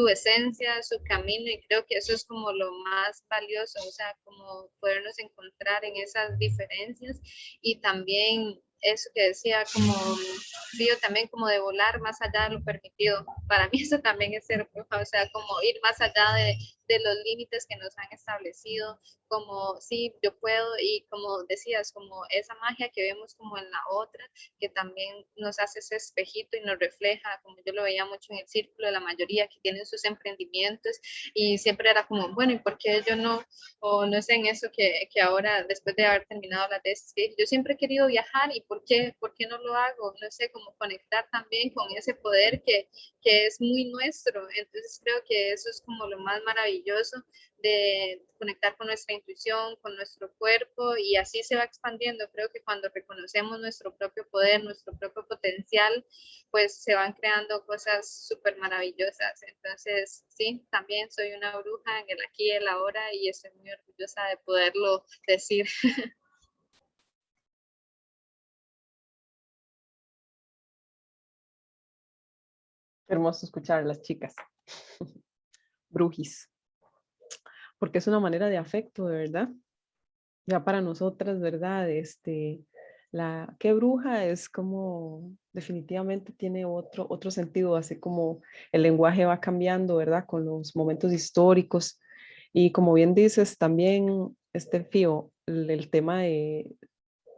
esencia, su camino, y creo que eso es como lo más valioso, o sea, como podernos encontrar en esas diferencias y también eso que decía, como digo también como de volar más allá de lo permitido. Para mí eso también es ser bruja, o sea, como ir más allá de los límites que nos han establecido, como sí, yo puedo y como decías, como esa magia que vemos como en la otra, que también nos hace ese espejito y nos refleja, como yo lo veía mucho en el círculo de la mayoría que tienen sus emprendimientos y siempre era como, bueno, ¿y por qué yo no? O no sé, en eso que ahora, después de haber terminado la tesis, que yo siempre he querido viajar y por qué no lo hago? No sé, como conectar también con ese poder que es muy nuestro. Entonces creo que eso es como lo más maravilloso de conectar con nuestra intuición, con nuestro cuerpo y así se va expandiendo. Creo que cuando reconocemos nuestro propio poder, nuestro propio potencial, pues se van creando cosas súper maravillosas. Entonces, sí, también soy una bruja en el aquí y el ahora y estoy muy orgullosa de poderlo decir. Hermoso escuchar a las chicas. Brujis. Porque es una manera de afecto, de verdad. Ya para nosotras, ¿verdad? Qué bruja es como definitivamente tiene otro sentido, así como el lenguaje va cambiando, ¿verdad? Con los momentos históricos. Y como bien dices, también, Fío, el tema de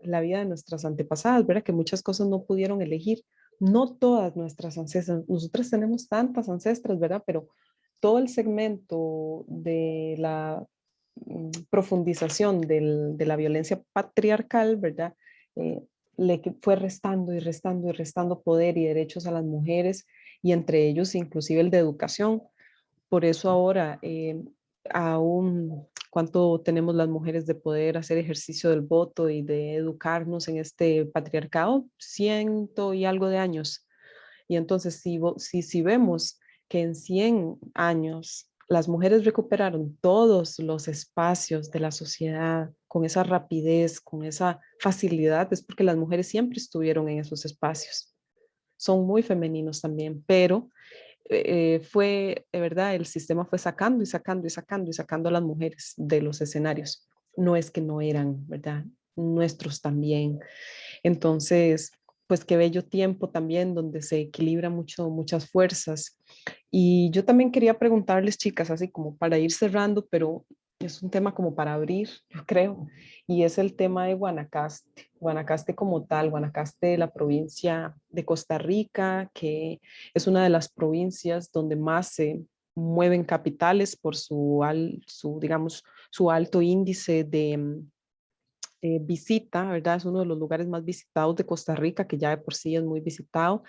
la vida de nuestras antepasadas, ¿verdad? Que muchas cosas no pudieron elegir. No todas nuestras ancestras, nosotras tenemos tantas ancestras, ¿verdad? Pero todo el segmento de la profundización de la violencia patriarcal, ¿verdad? Le fue restando y restando y restando poder y derechos a las mujeres y entre ellos inclusive el de educación. Por eso ahora aún cuánto tenemos las mujeres de poder hacer ejercicio del voto y de educarnos en este patriarcado, 100 y algo de años. Y entonces si vemos que en 100 años las mujeres recuperaron todos los espacios de la sociedad con esa rapidez, con esa facilidad, es porque las mujeres siempre estuvieron en esos espacios. Son muy femeninos también, pero fue, de verdad, el sistema fue sacando y sacando y sacando y sacando a las mujeres de los escenarios. No es que no eran, ¿verdad? Nuestros también. Entonces, pues qué bello tiempo también donde se equilibra mucho, muchas fuerzas. Y yo también quería preguntarles, chicas, así como para ir cerrando, pero es un tema como para abrir, yo creo, y es el tema de Guanacaste. Guanacaste como tal, Guanacaste de la provincia de Costa Rica, que es una de las provincias donde más se mueven capitales por digamos, su alto índice de visita, ¿verdad? Es uno de los lugares más visitados de Costa Rica, que ya de por sí es muy visitado.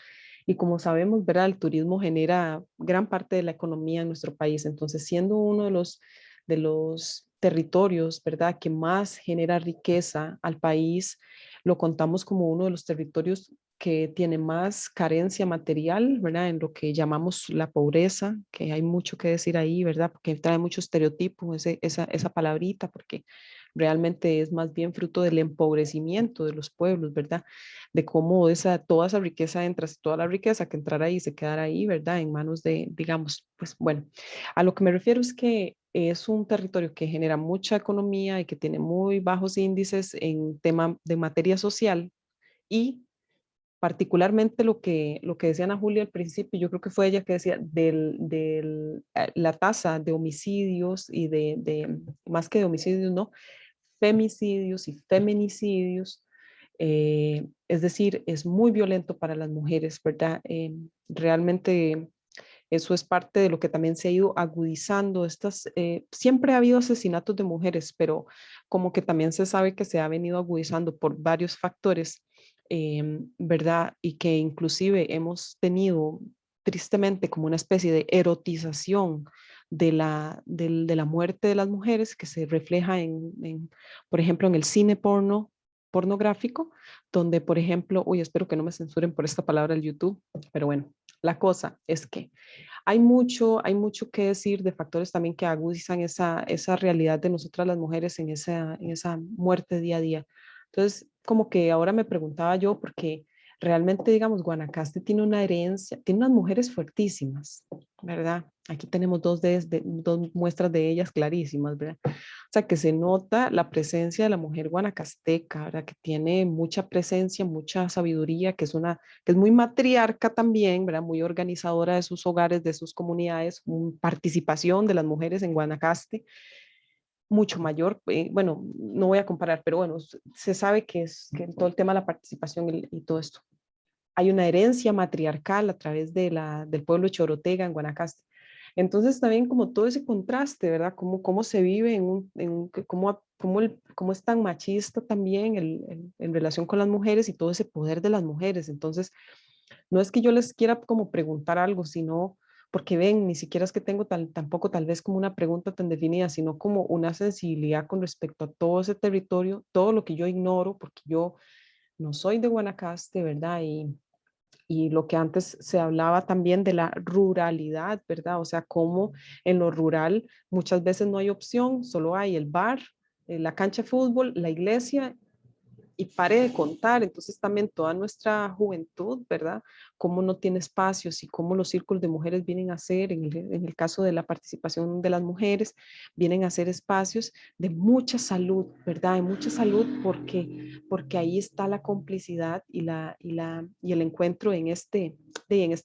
Y como sabemos, ¿verdad? El turismo genera gran parte de la economía en nuestro país. Entonces, siendo uno de los territorios, ¿verdad? Que más genera riqueza al país, lo contamos como uno de los territorios que tiene más carencia material, ¿verdad? En lo que llamamos la pobreza, que hay mucho que decir ahí, ¿verdad? Porque trae mucho estereotipo esa palabrita, porque realmente es más bien fruto del empobrecimiento de los pueblos, ¿verdad? De cómo toda esa riqueza entra, toda la riqueza que entrara ahí se quedara ahí, ¿verdad? En manos de, digamos, pues bueno, a lo que me refiero es que es un territorio que genera mucha economía y que tiene muy bajos índices en tema de materia social y particularmente lo que decía Ana Julia al principio, yo creo que fue ella que decía la tasa de homicidios y más que de homicidios, ¿no? Femicidios y feminicidios, es decir, es muy violento para las mujeres, ¿verdad? Realmente eso es parte de lo que también se ha ido agudizando. Siempre ha habido asesinatos de mujeres, pero como que también se sabe que se ha venido agudizando por varios factores, ¿verdad? Y que inclusive hemos tenido tristemente como una especie de erotización de la muerte de las mujeres que se refleja por ejemplo, en el cine pornográfico, donde, por ejemplo, uy, espero que no me censuren por esta palabra el YouTube, pero bueno, la cosa es que hay mucho que decir de factores también que agudizan esa realidad de nosotras las mujeres en esa muerte día a día. Entonces, como que ahora me preguntaba yo, porque realmente, digamos, Guanacaste tiene una herencia, tiene unas mujeres fuertísimas, ¿verdad? Aquí tenemos dos muestras de ellas clarísimas, ¿verdad? O sea, que se nota la presencia de la mujer guanacasteca, ¿verdad? Que tiene mucha presencia, mucha sabiduría, que es muy matriarca también, ¿verdad? Muy organizadora de sus hogares, de sus comunidades, participación de las mujeres en Guanacaste mucho mayor. Bueno, no voy a comparar, pero bueno, se sabe que todo el tema de la participación y todo esto. Hay una herencia matriarcal a través del pueblo Chorotega en Guanacaste. Entonces también como todo ese contraste, ¿verdad? Cómo se vive cómo es tan machista también en relación con las mujeres y todo ese poder de las mujeres. Entonces, no es que yo les quiera como preguntar algo, sino porque ven, ni siquiera es que tengo tampoco tal vez como una pregunta tan definida, sino como una sensibilidad con respecto a todo ese territorio, todo lo que yo ignoro, porque yo no soy de Guanacaste, ¿verdad? Y lo que antes se hablaba también de la ruralidad, ¿verdad? O sea, cómo en lo rural muchas veces no hay opción, solo hay el bar, la cancha de fútbol, la iglesia y pare de contar. Entonces también toda nuestra juventud, ¿verdad? Cómo no tiene espacios y cómo los círculos de mujeres vienen a ser, en el caso de la participación de las mujeres, vienen a ser espacios de mucha salud, ¿verdad? De mucha salud porque ahí está la complicidad y el encuentro en este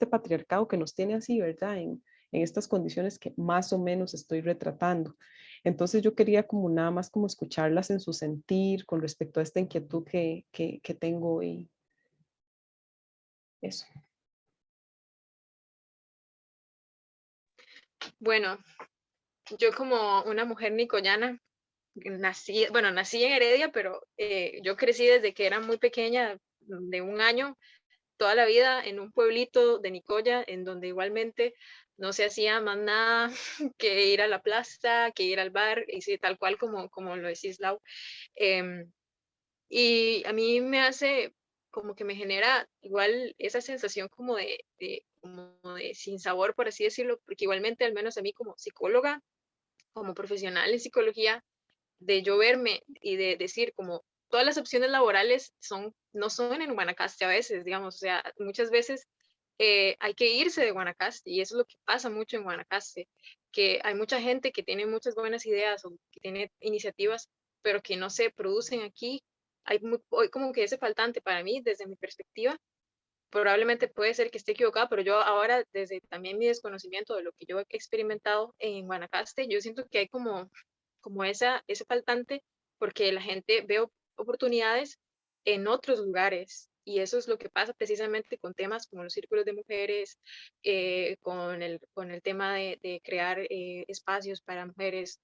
patriarcado que nos tiene así, ¿verdad? En estas condiciones que más o menos estoy retratando. Entonces yo quería como nada más como escucharlas en su sentir con respecto a esta inquietud que tengo y eso. Bueno, yo como una mujer nicoyana, nací en Heredia, pero yo crecí desde que era muy pequeña, de 1 año, toda la vida en un pueblito de Nicoya, en donde igualmente no se hacía más nada que ir a la plaza, que ir al bar, y sí, tal cual como lo decís, Lau. Em, y a mí me hace, como que me genera igual esa sensación como de sin sabor, por así decirlo, porque igualmente, al menos a mí como psicóloga, como profesional en psicología, de yo verme y de decir como todas las opciones laborales no son en Guanacaste a veces, digamos, o sea, muchas veces hay que irse de Guanacaste y eso es lo que pasa mucho en Guanacaste, que hay mucha gente que tiene muchas buenas ideas o que tiene iniciativas, pero que no se producen aquí. Hoy como que ese faltante para mí, desde mi perspectiva, probablemente puede ser que esté equivocada, pero yo ahora, desde también mi desconocimiento de lo que yo he experimentado en Guanacaste, yo siento que hay como ese faltante porque la gente ve oportunidades en otros lugares. Y eso es lo que pasa precisamente con temas como los círculos de mujeres, con el tema de crear espacios para mujeres,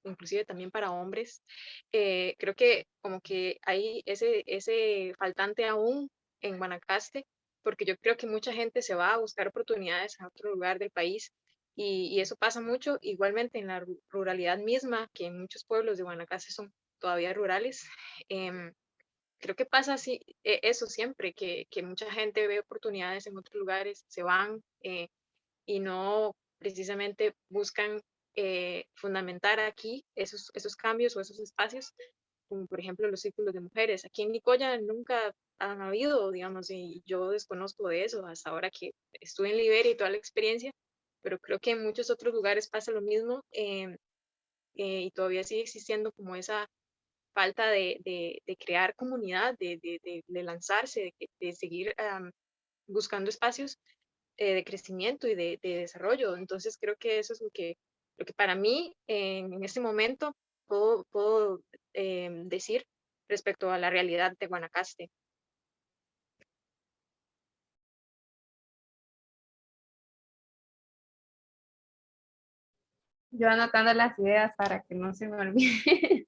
inclusive también para hombres. Creo que como que hay ese faltante aún en Guanacaste, porque yo creo que mucha gente se va a buscar oportunidades a otro lugar del país y eso pasa mucho igualmente en la ruralidad misma, que en muchos pueblos de Guanacaste son todavía rurales. em, Creo que pasa así, eso siempre, que mucha gente ve oportunidades en otros lugares, se van y no precisamente buscan fundamentar aquí esos cambios o esos espacios, como por ejemplo los círculos de mujeres. Aquí en Nicoya nunca han habido, digamos, y yo desconozco de eso hasta ahora que estuve en Liberia y toda la experiencia, pero creo que en muchos otros lugares pasa lo mismo, y todavía sigue existiendo como esa falta de crear comunidad, de lanzarse, de seguir buscando espacios de crecimiento y de desarrollo. Entonces creo que eso es lo que para mí en este momento puedo decir respecto a la realidad de Guanacaste. Yo anotando las ideas para que no se me olvide.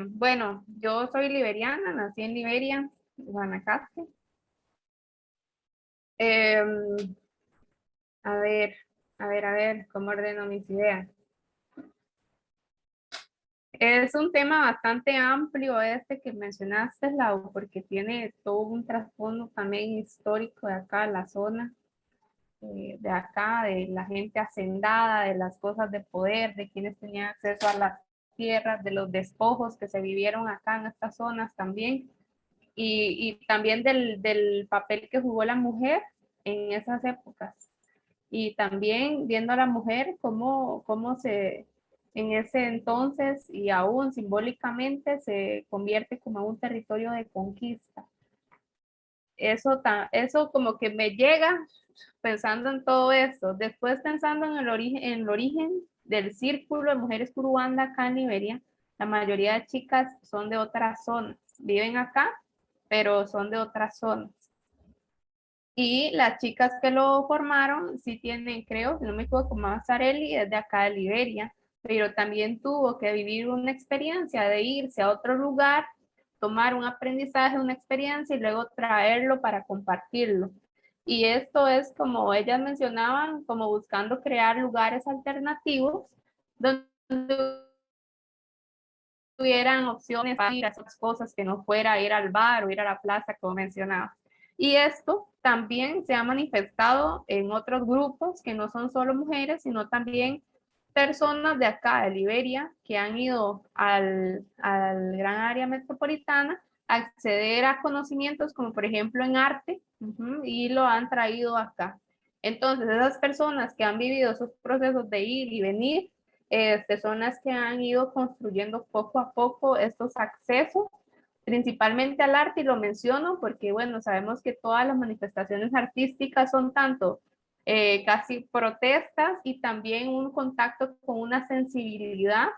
Bueno, yo soy liberiana, nací en Liberia, Guanacaste. Em, a ver, ¿cómo ordeno mis ideas? Es un tema bastante amplio este que mencionaste, Lau, porque tiene todo un trasfondo también histórico de acá, la zona de acá, de la gente hacendada, de las cosas de poder, de quienes tenían acceso a las tierras, de los despojos que se vivieron acá en estas zonas también, y también del papel que jugó la mujer en esas épocas. Y también viendo a la mujer cómo se, en ese entonces y aún simbólicamente se convierte como un territorio de conquista. Eso como que me llega pensando en todo esto. Después pensando en el origen del círculo de mujeres curubanda acá en Liberia, la mayoría de chicas son de otras zonas. Viven acá, pero son de otras zonas. Y las chicas que lo formaron sí tienen, creo, si no me equivoco, Mazarelli es de acá de Liberia, pero también tuvo que vivir una experiencia de irse a otro lugar, tomar un aprendizaje, una experiencia y luego traerlo para compartirlo. Y esto es como ellas mencionaban, como buscando crear lugares alternativos donde tuvieran opciones para ir a esas cosas que no fuera ir al bar o ir a la plaza, como mencionaba. Y esto también se ha manifestado en otros grupos que no son solo mujeres, sino también personas de acá, de Liberia, que han ido al gran área metropolitana a acceder a conocimientos como por ejemplo en arte, y lo han traído acá. Entonces, esas personas que han vivido esos procesos de ir y venir, son las que han ido construyendo poco a poco estos accesos, principalmente al arte, y lo menciono porque, bueno, sabemos que todas las manifestaciones artísticas son tanto casi protestas y también un contacto con una sensibilidad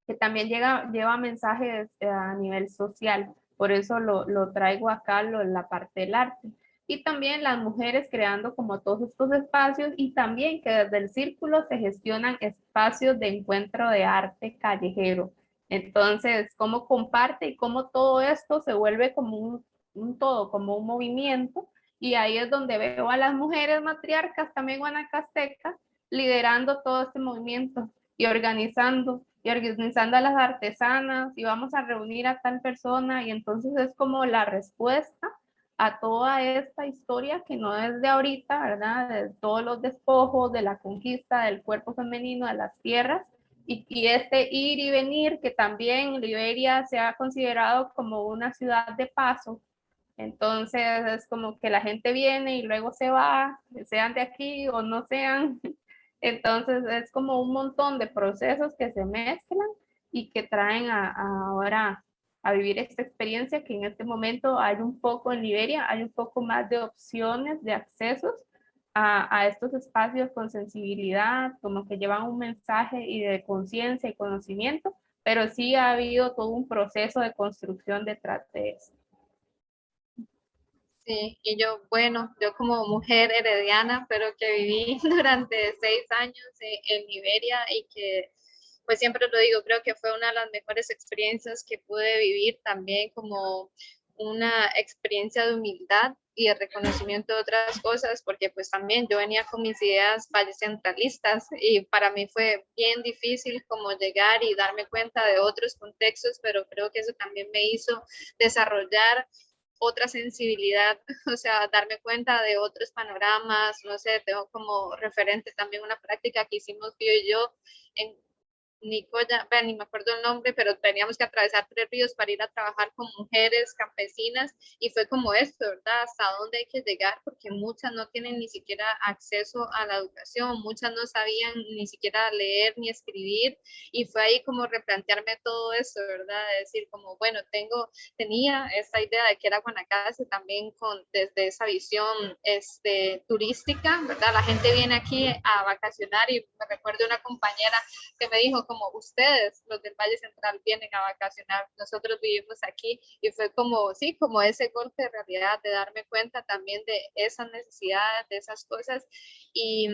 que también lleva mensajes a nivel social. Por eso lo traigo acá, la parte del arte. Y también las mujeres creando como todos estos espacios y también que desde el círculo se gestionan espacios de encuentro de arte callejero. Entonces, cómo comparte y cómo todo esto se vuelve como un todo, como un movimiento. Y ahí es donde veo a las mujeres matriarcas, también guanacastecas, liderando todo este movimiento y organizando a las artesanas y vamos a reunir a tal persona y entonces es como la respuesta a toda esta historia que no es de ahorita, ¿verdad? De todos los despojos, de la conquista del cuerpo femenino, de las tierras y este ir y venir que también Liberia se ha considerado como una ciudad de paso. Entonces es como que la gente viene y luego se va, sean de aquí o no sean. Entonces es como un montón de procesos que se mezclan y que traen ahora a vivir esta experiencia que en este momento hay un poco en Liberia, hay un poco más de opciones, de accesos a estos espacios con sensibilidad, como que llevan un mensaje y de conciencia y conocimiento, pero sí ha habido todo un proceso de construcción detrás de eso. Sí, y yo, bueno, yo como mujer herediana, pero que viví durante 6 años en Liberia y que, pues siempre lo digo, creo que fue una de las mejores experiencias que pude vivir también como una experiencia de humildad y de reconocimiento de otras cosas, porque pues también yo venía con mis ideas centralistas y para mí fue bien difícil como llegar y darme cuenta de otros contextos, pero creo que eso también me hizo desarrollar otra sensibilidad, o sea, darme cuenta de otros panoramas, no sé, tengo como referente también una práctica que hicimos Pío y yo en Nicoya, ni me acuerdo el nombre, pero teníamos que atravesar 3 ríos para ir a trabajar con mujeres campesinas y fue como esto, ¿verdad? Hasta dónde hay que llegar, porque muchas no tienen ni siquiera acceso a la educación, muchas no sabían ni siquiera leer ni escribir y fue ahí como replantearme todo eso, ¿verdad? De decir como, bueno, tenía esta idea de que era Guanacaste también desde esa visión turística, ¿verdad? La gente viene aquí a vacacionar y me recuerdo una compañera que me dijo como ustedes, los del Valle Central, vienen a vacacionar, nosotros vivimos aquí y fue como, sí, como ese golpe de realidad, de darme cuenta también de esas necesidades, de esas cosas y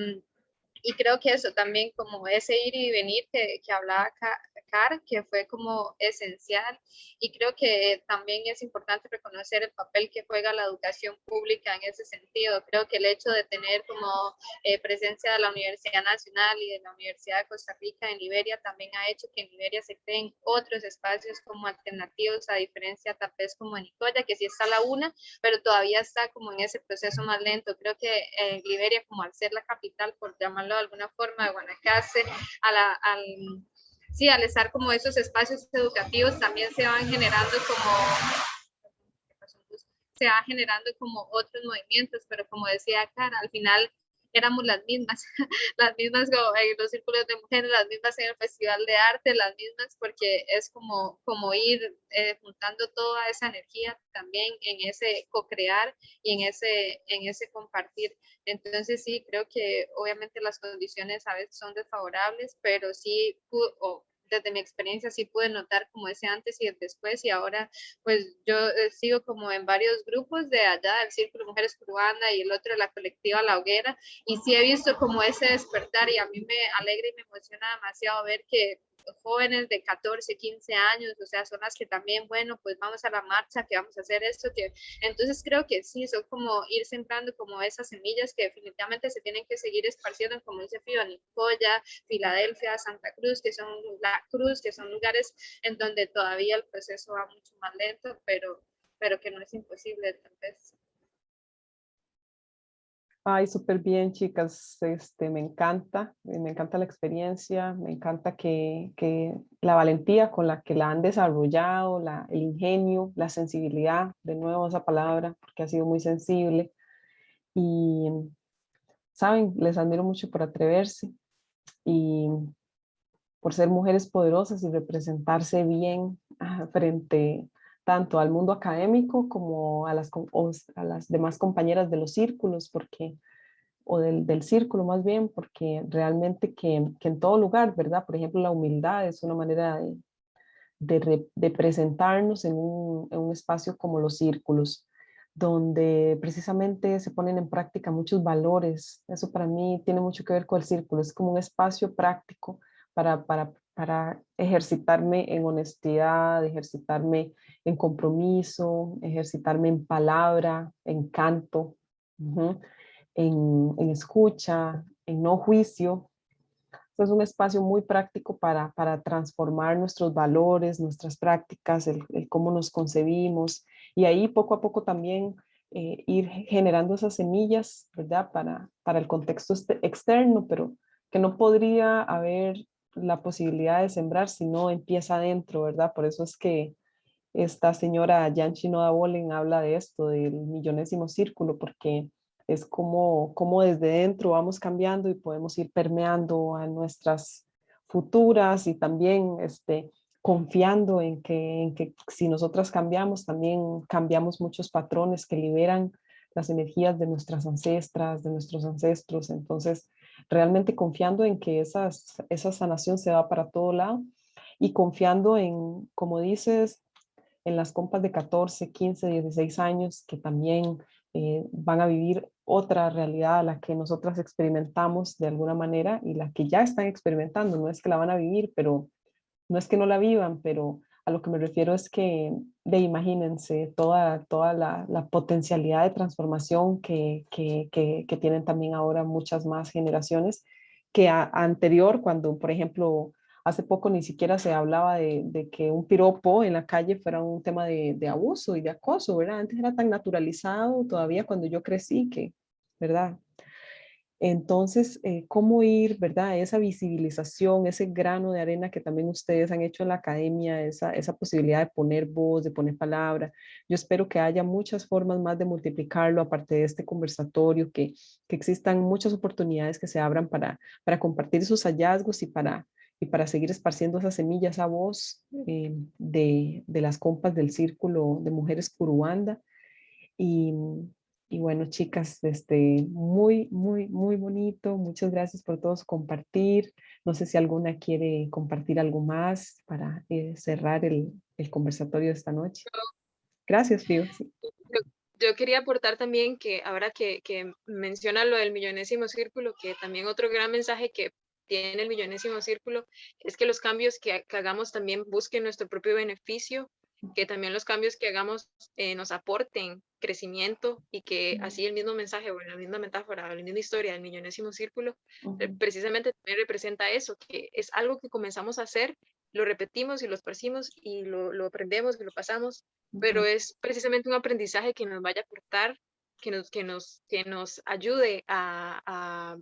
creo que eso también, como ese ir y venir que hablaba Car, que fue como esencial. Y creo que también es importante reconocer el papel que juega la educación pública en ese sentido. Creo que el hecho de tener como presencia de la Universidad Nacional y de la Universidad de Costa Rica en Liberia también ha hecho que en Liberia se creen otros espacios como alternativos, a diferencia tal vez como en Nicoya, que sí está la UNA, pero todavía está como en ese proceso más lento. Creo que Liberia, como al ser la capital, por llamarlo de alguna forma, de Guanacaste, al estar como esos espacios educativos, también se van generando como otros movimientos, pero como decía Cara, al final éramos las mismas, las mismas en los círculos de mujeres, las mismas en el Festival de Arte, las mismas porque es como ir juntando toda esa energía también en ese co-crear y en ese compartir. Entonces sí, creo que obviamente las condiciones a veces son desfavorables, pero sí, desde mi experiencia sí pude notar como ese antes y el después y ahora pues yo sigo como en varios grupos de allá, del Círculo Mujeres Curuana y el otro de la colectiva La Hoguera y sí he visto como ese despertar y a mí me alegra y me emociona demasiado ver que jóvenes de 14, 15 años, o sea, son las que también, bueno, pues vamos a la marcha, que vamos a hacer esto, que entonces creo que sí, son como ir sembrando como esas semillas que definitivamente se tienen que seguir esparciendo, como dice Fío, Nicoya, Filadelfia, Santa Cruz, que son la Cruz, que son lugares en donde todavía el proceso va mucho más lento, pero que no es imposible tal vez. Ay, súper bien, chicas. Me encanta la experiencia, me encanta que la valentía con la que la han desarrollado, el ingenio, la sensibilidad, de nuevo esa palabra, porque ha sido muy sensible. Y, saben, les admiro mucho por atreverse y por ser mujeres poderosas y representarse bien frente tanto al mundo académico como a las demás compañeras de los círculos, porque o del círculo más bien, porque realmente que en todo lugar, ¿verdad? Por ejemplo, la humildad es una manera de presentarnos en un espacio como los círculos, donde precisamente se ponen en práctica muchos valores. Eso para mí tiene mucho que ver con el círculo, es como un espacio práctico para ejercitarme en honestidad, ejercitarme en compromiso, ejercitarme en palabra, en canto, ujú, en escucha, en no juicio. Es un espacio muy práctico para transformar nuestros valores, nuestras prácticas, el cómo nos concebimos y ahí poco a poco también ir generando esas semillas, ¿verdad? Para el contexto externo, pero que no podría haber la posibilidad de sembrar si no empieza adentro, ¿verdad? Por eso es que esta señora Yanchi Noda Bolen habla de esto, del millonésimo círculo, porque es como desde dentro vamos cambiando y podemos ir permeando a nuestras futuras y también confiando en que si nosotras cambiamos, también cambiamos muchos patrones que liberan las energías de nuestras ancestras, de nuestros ancestros. Entonces, realmente confiando en que esa sanación se va para todo lado y confiando en, como dices, en las compas de 14, 15, 16 años que también van a vivir otra realidad a la que nosotras experimentamos de alguna manera y la que ya están experimentando. No es que la van a vivir, pero no es que no la vivan, pero a lo que me refiero es que imagínense toda la potencialidad de transformación que tienen también ahora muchas más generaciones que anterior, cuando, por ejemplo, hace poco ni siquiera se hablaba de que un piropo en la calle fuera un tema de abuso y de acoso, ¿verdad? Antes era tan naturalizado todavía cuando yo crecí que, ¿verdad? Entonces, ¿cómo ir, verdad? Esa visibilización, ese grano de arena que también ustedes han hecho en la academia, esa posibilidad de poner voz, de poner palabra. Yo espero que haya muchas formas más de multiplicarlo, aparte de este conversatorio, que existan muchas oportunidades que se abran para compartir sus hallazgos y para seguir esparciendo esa semilla, esa voz de las compas del Círculo de Mujeres Curuanda. Y, y bueno, chicas, muy bonito. Muchas gracias por todos compartir. No sé si alguna quiere compartir algo más para cerrar el conversatorio de esta noche. Gracias, Fío. Sí. Yo quería aportar también que ahora que menciona lo del millonésimo círculo, que también otro gran mensaje que tiene el millonésimo círculo es que los cambios que hagamos también busquen nuestro propio beneficio, que también los cambios que hagamos nos aporten crecimiento y que así el mismo mensaje o la misma metáfora, la misma historia del millonésimo círculo precisamente también representa eso, que es algo que comenzamos a hacer, lo repetimos y lo esparcimos y lo aprendemos y lo pasamos, pero es precisamente un aprendizaje que nos vaya a aportar, que nos ayude a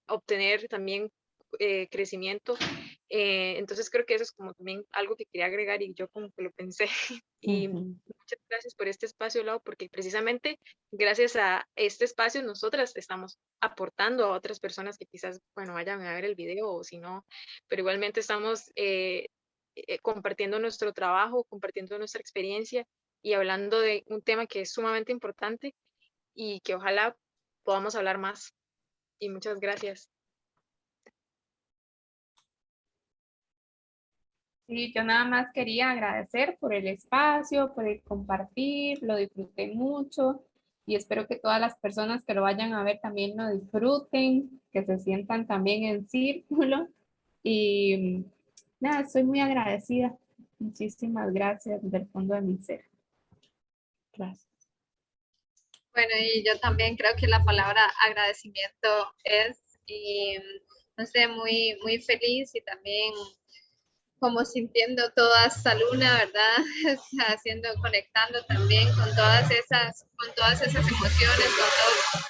obtener también crecimiento. Entonces creo que eso es como también algo que quería agregar y yo como que lo pensé. Y muchas gracias por este espacio, Lau, porque precisamente gracias a este espacio nosotras estamos aportando a otras personas que quizás, bueno, vayan a ver el video o si no, pero igualmente estamos compartiendo nuestro trabajo, compartiendo nuestra experiencia y hablando de un tema que es sumamente importante y que ojalá podamos hablar más. Y muchas gracias. Sí, yo nada más quería agradecer por el espacio, por el compartir, lo disfruté mucho y espero que todas las personas que lo vayan a ver también lo disfruten, que se sientan también en círculo y nada, estoy muy agradecida. Muchísimas gracias del fondo de mi ser. Gracias. Bueno, y yo también creo que la palabra agradecimiento es, y no sé, muy feliz y también como sintiendo toda esa luna, ¿verdad? Haciendo, conectando también con todas esas emociones, con todo,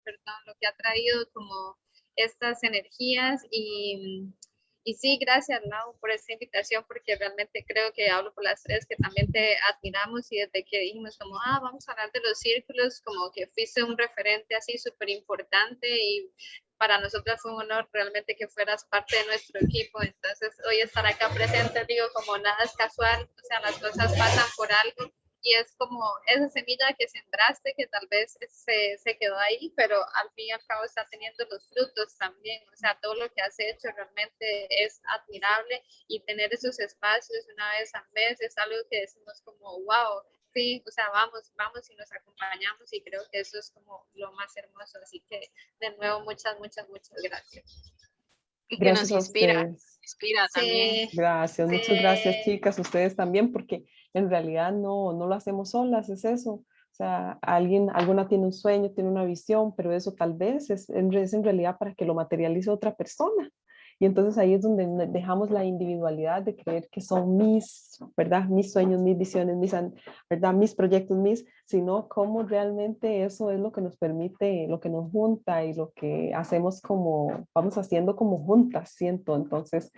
perdón, lo que ha traído como estas energías y sí, gracias, Lau, por esta invitación, porque realmente creo que hablo por las tres que también te admiramos y desde que dijimos como, vamos a hablar de los círculos, como que fuiste un referente así súper importante y para nosotros fue un honor realmente que fueras parte de nuestro equipo. Entonces, hoy estar acá presente, digo, como nada es casual, o sea, las cosas pasan por algo y es como esa semilla que sembraste que tal vez se quedó ahí, pero al fin y al cabo está teniendo los frutos también. O sea, todo lo que has hecho realmente es admirable y tener esos espacios una vez al mes es algo que decimos como, wow, sí, o sea, vamos y nos acompañamos y creo que eso es como lo más hermoso. Así que de nuevo, muchas gracias. Y que nos Gracias a ustedes. inspira también. Sí, Gracias, muchas gracias, sí. chicas, ustedes también, porque en realidad no lo hacemos solas, es eso. O sea, alguna tiene un sueño, tiene una visión, pero eso tal vez es en realidad para que lo materialice otra persona. Y entonces ahí es donde dejamos la individualidad de creer que son ¿verdad? Mis sueños, mis visiones, ¿verdad? Mis proyectos, sino cómo realmente eso es lo que nos permite, lo que nos junta y lo que hacemos como, vamos haciendo como juntas, siento. Entonces,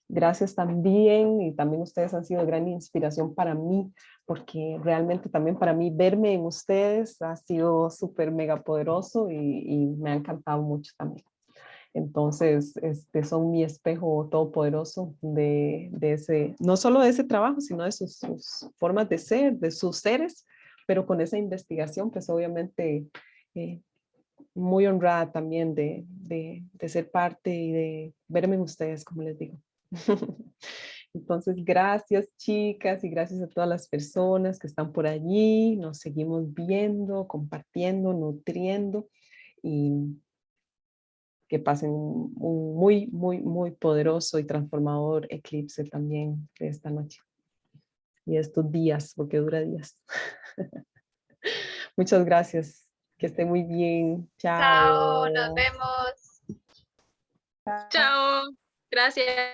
gracias también, y también ustedes han sido gran inspiración para mí, porque realmente también para mí verme en ustedes ha sido súper mega poderoso y me ha encantado mucho también. Entonces, son mi espejo todopoderoso de ese, no solo de ese trabajo, sino de sus formas de ser, de sus seres, pero con esa investigación, pues obviamente muy honrada también de ser parte y de verme en ustedes, como les digo. Entonces, gracias chicas y gracias a todas las personas que están por allí. Nos seguimos viendo, compartiendo, nutriendo y que pasen un muy poderoso y transformador eclipse también de esta noche y estos días, porque dura días. Muchas gracias. Que esté muy bien. Chao, nos Chao. vemos. Chao. Gracias.